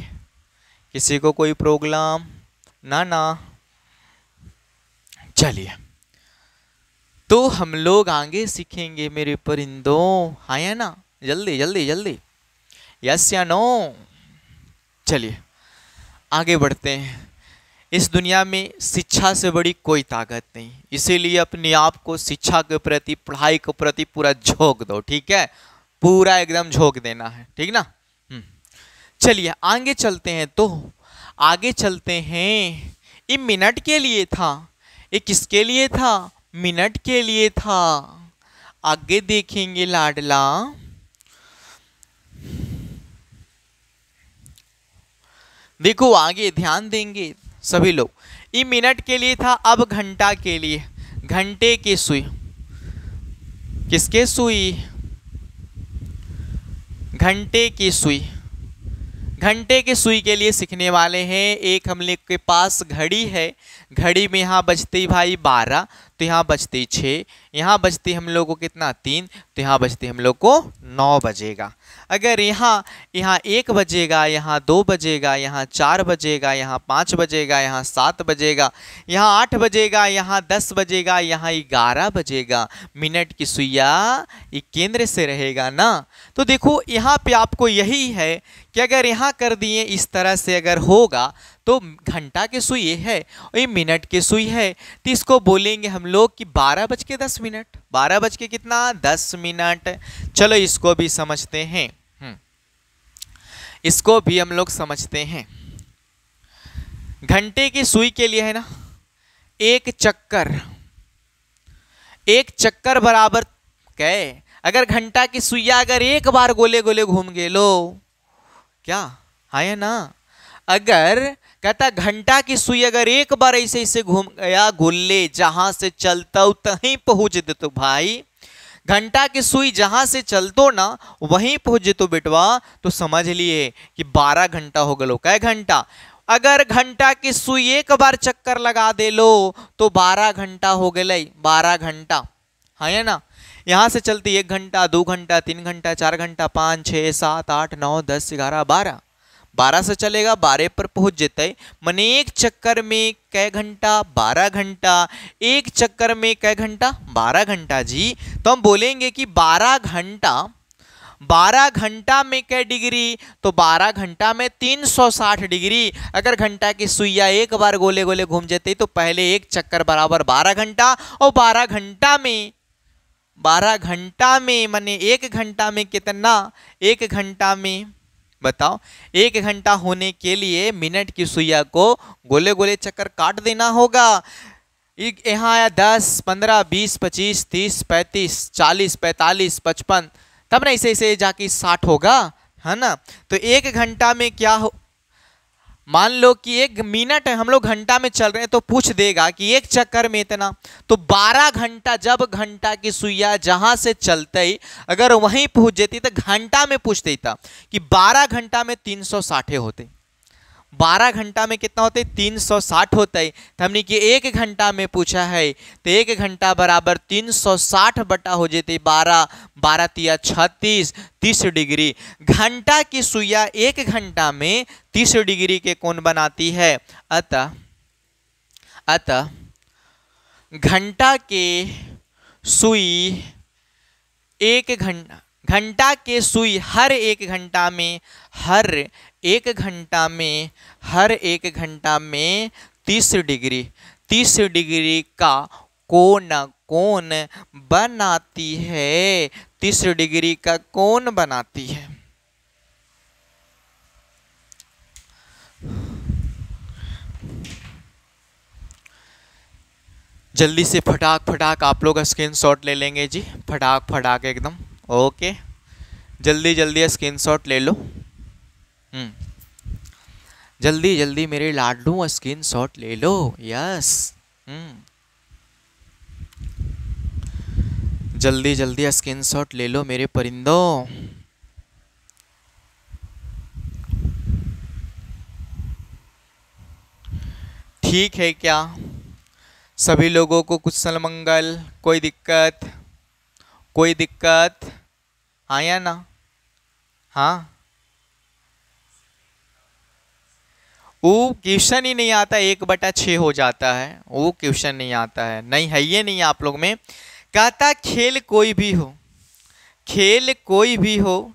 किसी को कोई प्रॉब्लम ना, चलिए तो हम लोग आगे सीखेंगे मेरे परिंदों, हाँ या ना, जल्दी जल्दी जल्दी, यस या नो। चलिए आगे बढ़ते हैं। इस दुनिया में शिक्षा से बड़ी कोई ताकत नहीं, इसीलिए अपने आप को शिक्षा के प्रति, पढ़ाई के प्रति पूरा झोंक दो, ठीक है, पूरा एकदम झोंक देना है, ठीक ना। चलिए आगे चलते हैं। तो आगे चलते हैं, ये मिनट के लिए था, ये किसके लिए था, मिनट के लिए था। आगे देखेंगे लाडला, देखो आगे ध्यान देंगे सभी लोग। ये मिनट के लिए था, अब घंटा के लिए, घंटे की सुई, किसके सुई, घंटे की सुई, घंटे के सुई के लिए सीखने वाले हैं। एक हम लोग के पास घड़ी है, घड़ी में यहाँ बजती भाई 12, तो यहाँ बजती 6, यहाँ बजती हम लोग को कितना 3, तो यहाँ बजती हम लोग को 9 बजेगा। अगर यहाँ 1 बजेगा, यहाँ 2 बजेगा, यहाँ 4 बजेगा, यहाँ 5 बजेगा, यहाँ 7 बजेगा, यहाँ 8 बजेगा, यहाँ 10 बजेगा, यहाँ 11 बजेगा। मिनट की सुइया एक केंद्र से रहेगा ना। तो देखो यहाँ पे आपको यही है कि अगर यहाँ कर दिए इस तरह से अगर होगा तो घंटा की सुई है और ये मिनट की सुई है, तो इसको बोलेंगे हम लोग कि 12:10। 12 कितना 10 मिनट। चलो इसको भी समझते हैं, इसको भी हम लोग समझते हैं। घंटे की सुई के लिए है ना, एक चक्कर बराबर कै। अगर घंटा की सुइया अगर एक बार गोले गोले घूम गए लो क्या है ना, अगर कहता घंटा की सुई अगर एक बार ऐसे ऐसे घूम गया गोले, जहां से चलता तहीं पहुंच दे तो भाई, घंटा की सुई जहां से चलतो ना वहीं पहुंच जेतो बेटवा, तो समझ लिए कि 12 घंटा हो गलो। कै घंटा? अगर घंटा की सुई एक बार चक्कर लगा दे लो तो 12 घंटा हो गए। 12 घंटा है ना। यहां से चलती 1 घंटा, 2 घंटा, 3 घंटा, 4 घंटा, 5, 6, 7, 8, 9, 10, 11, 12। 12 से चलेगा 12 पर पहुंच जेते। मने एक चक्कर में कै घंटा? 12 घंटा। एक चक्कर में कै घंटा? 12 घंटा जी। तो हम बोलेंगे कि 12 घंटा में कै डिग्री? तो 12 घंटा में 360 डिग्री। अगर घंटा की सुइया एक बार गोले गोले घूम जाते तो पहले एक चक्कर बराबर 12 घंटा, और 12 घंटा में माने 1 घंटा में कितना? 1 घंटा में बताओ, 1 घंटा होने के लिए मिनट की सुइया को गोले गोले चक्कर काट देना होगा। यहाँ आया 10, 15, 20, 25, 30, 35, 40, 45, 55, तब ना ऐसे ऐसे जाके 60 होगा, है ना। तो 1 घंटा में क्या हो, मान लो कि 1 मिनट है, हम लोग घंटा में चल रहे हैं, तो पूछ देगा कि एक चक्कर में इतना। तो 12 घंटा, जब घंटा की सुइया जहां से चलते ही अगर वहीं पहुंच जाती तो घंटा में पूछ देता कि 12 घंटा में 360 होते। 12 घंटा में कितना होते? 360 होते। तो हमने कि 1 घंटा में पूछा है, तो 1 घंटा बराबर 360 बटा हो जाते 12, 12 तिया 36, 30 डिग्री। घंटा की सुइया 1 घंटा में 30 डिग्री के कोण बनाती है। अतः घंटा के सुई घंटा के सुई हर एक घंटा में 30 डिग्री का कोण बनाती है। 30 डिग्री का कोण बनाती है। जल्दी से फटाक आप लोग स्क्रीनशॉट ले लेंगे जी, फटाक एकदम। ओके, जल्दी स्क्रीनशॉट ले लो। जल्दी मेरे लाडू स्क्रीनशॉट ले लो। यस, जल्दी स्क्रीनशॉट ले लो मेरे परिंदों। ठीक है क्या सभी लोगों को? कुशल मंगल? कोई दिक्कत? हाँ या ना? हाँ, वो क्वेश्चन ही नहीं आता, 1/6 हो जाता है। वो क्वेश्चन नहीं आता है, नहीं है, ये नहीं आप लोग में। कहता खेल कोई भी हो,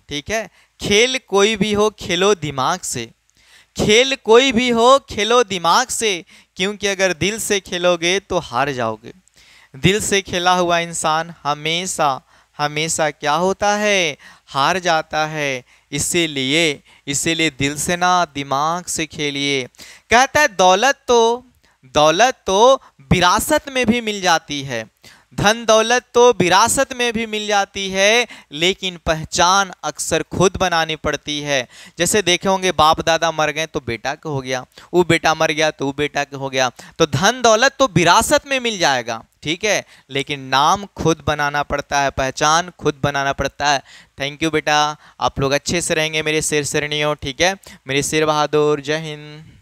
ठीक है, खेल कोई भी हो खेलो दिमाग से। खेल कोई भी हो खेलो दिमाग से, क्योंकि अगर दिल से खेलोगे तो हार जाओगे। दिल से खेला हुआ इंसान हमेशा क्या होता है? हार जाता है। इसीलिए दिल से ना दिमाग से खेलिए। कहता है दौलत तो विरासत में भी मिल जाती है। धन दौलत तो विरासत में भी मिल जाती है, लेकिन पहचान अक्सर खुद बनानी पड़ती है। जैसे देखे होंगे बाप दादा मर गए तो बेटा का हो गया, वो बेटा मर गया तो वो बेटा का हो गया। तो धन दौलत तो विरासत में मिल जाएगा, ठीक है, लेकिन नाम खुद बनाना पड़ता है, पहचान खुद बनाना पड़ता है। थैंक यू बेटा, आप लोग अच्छे से रहेंगे मेरे शेर शेरनियों, ठीक है, मेरे शेर बहादुर। जय हिंद।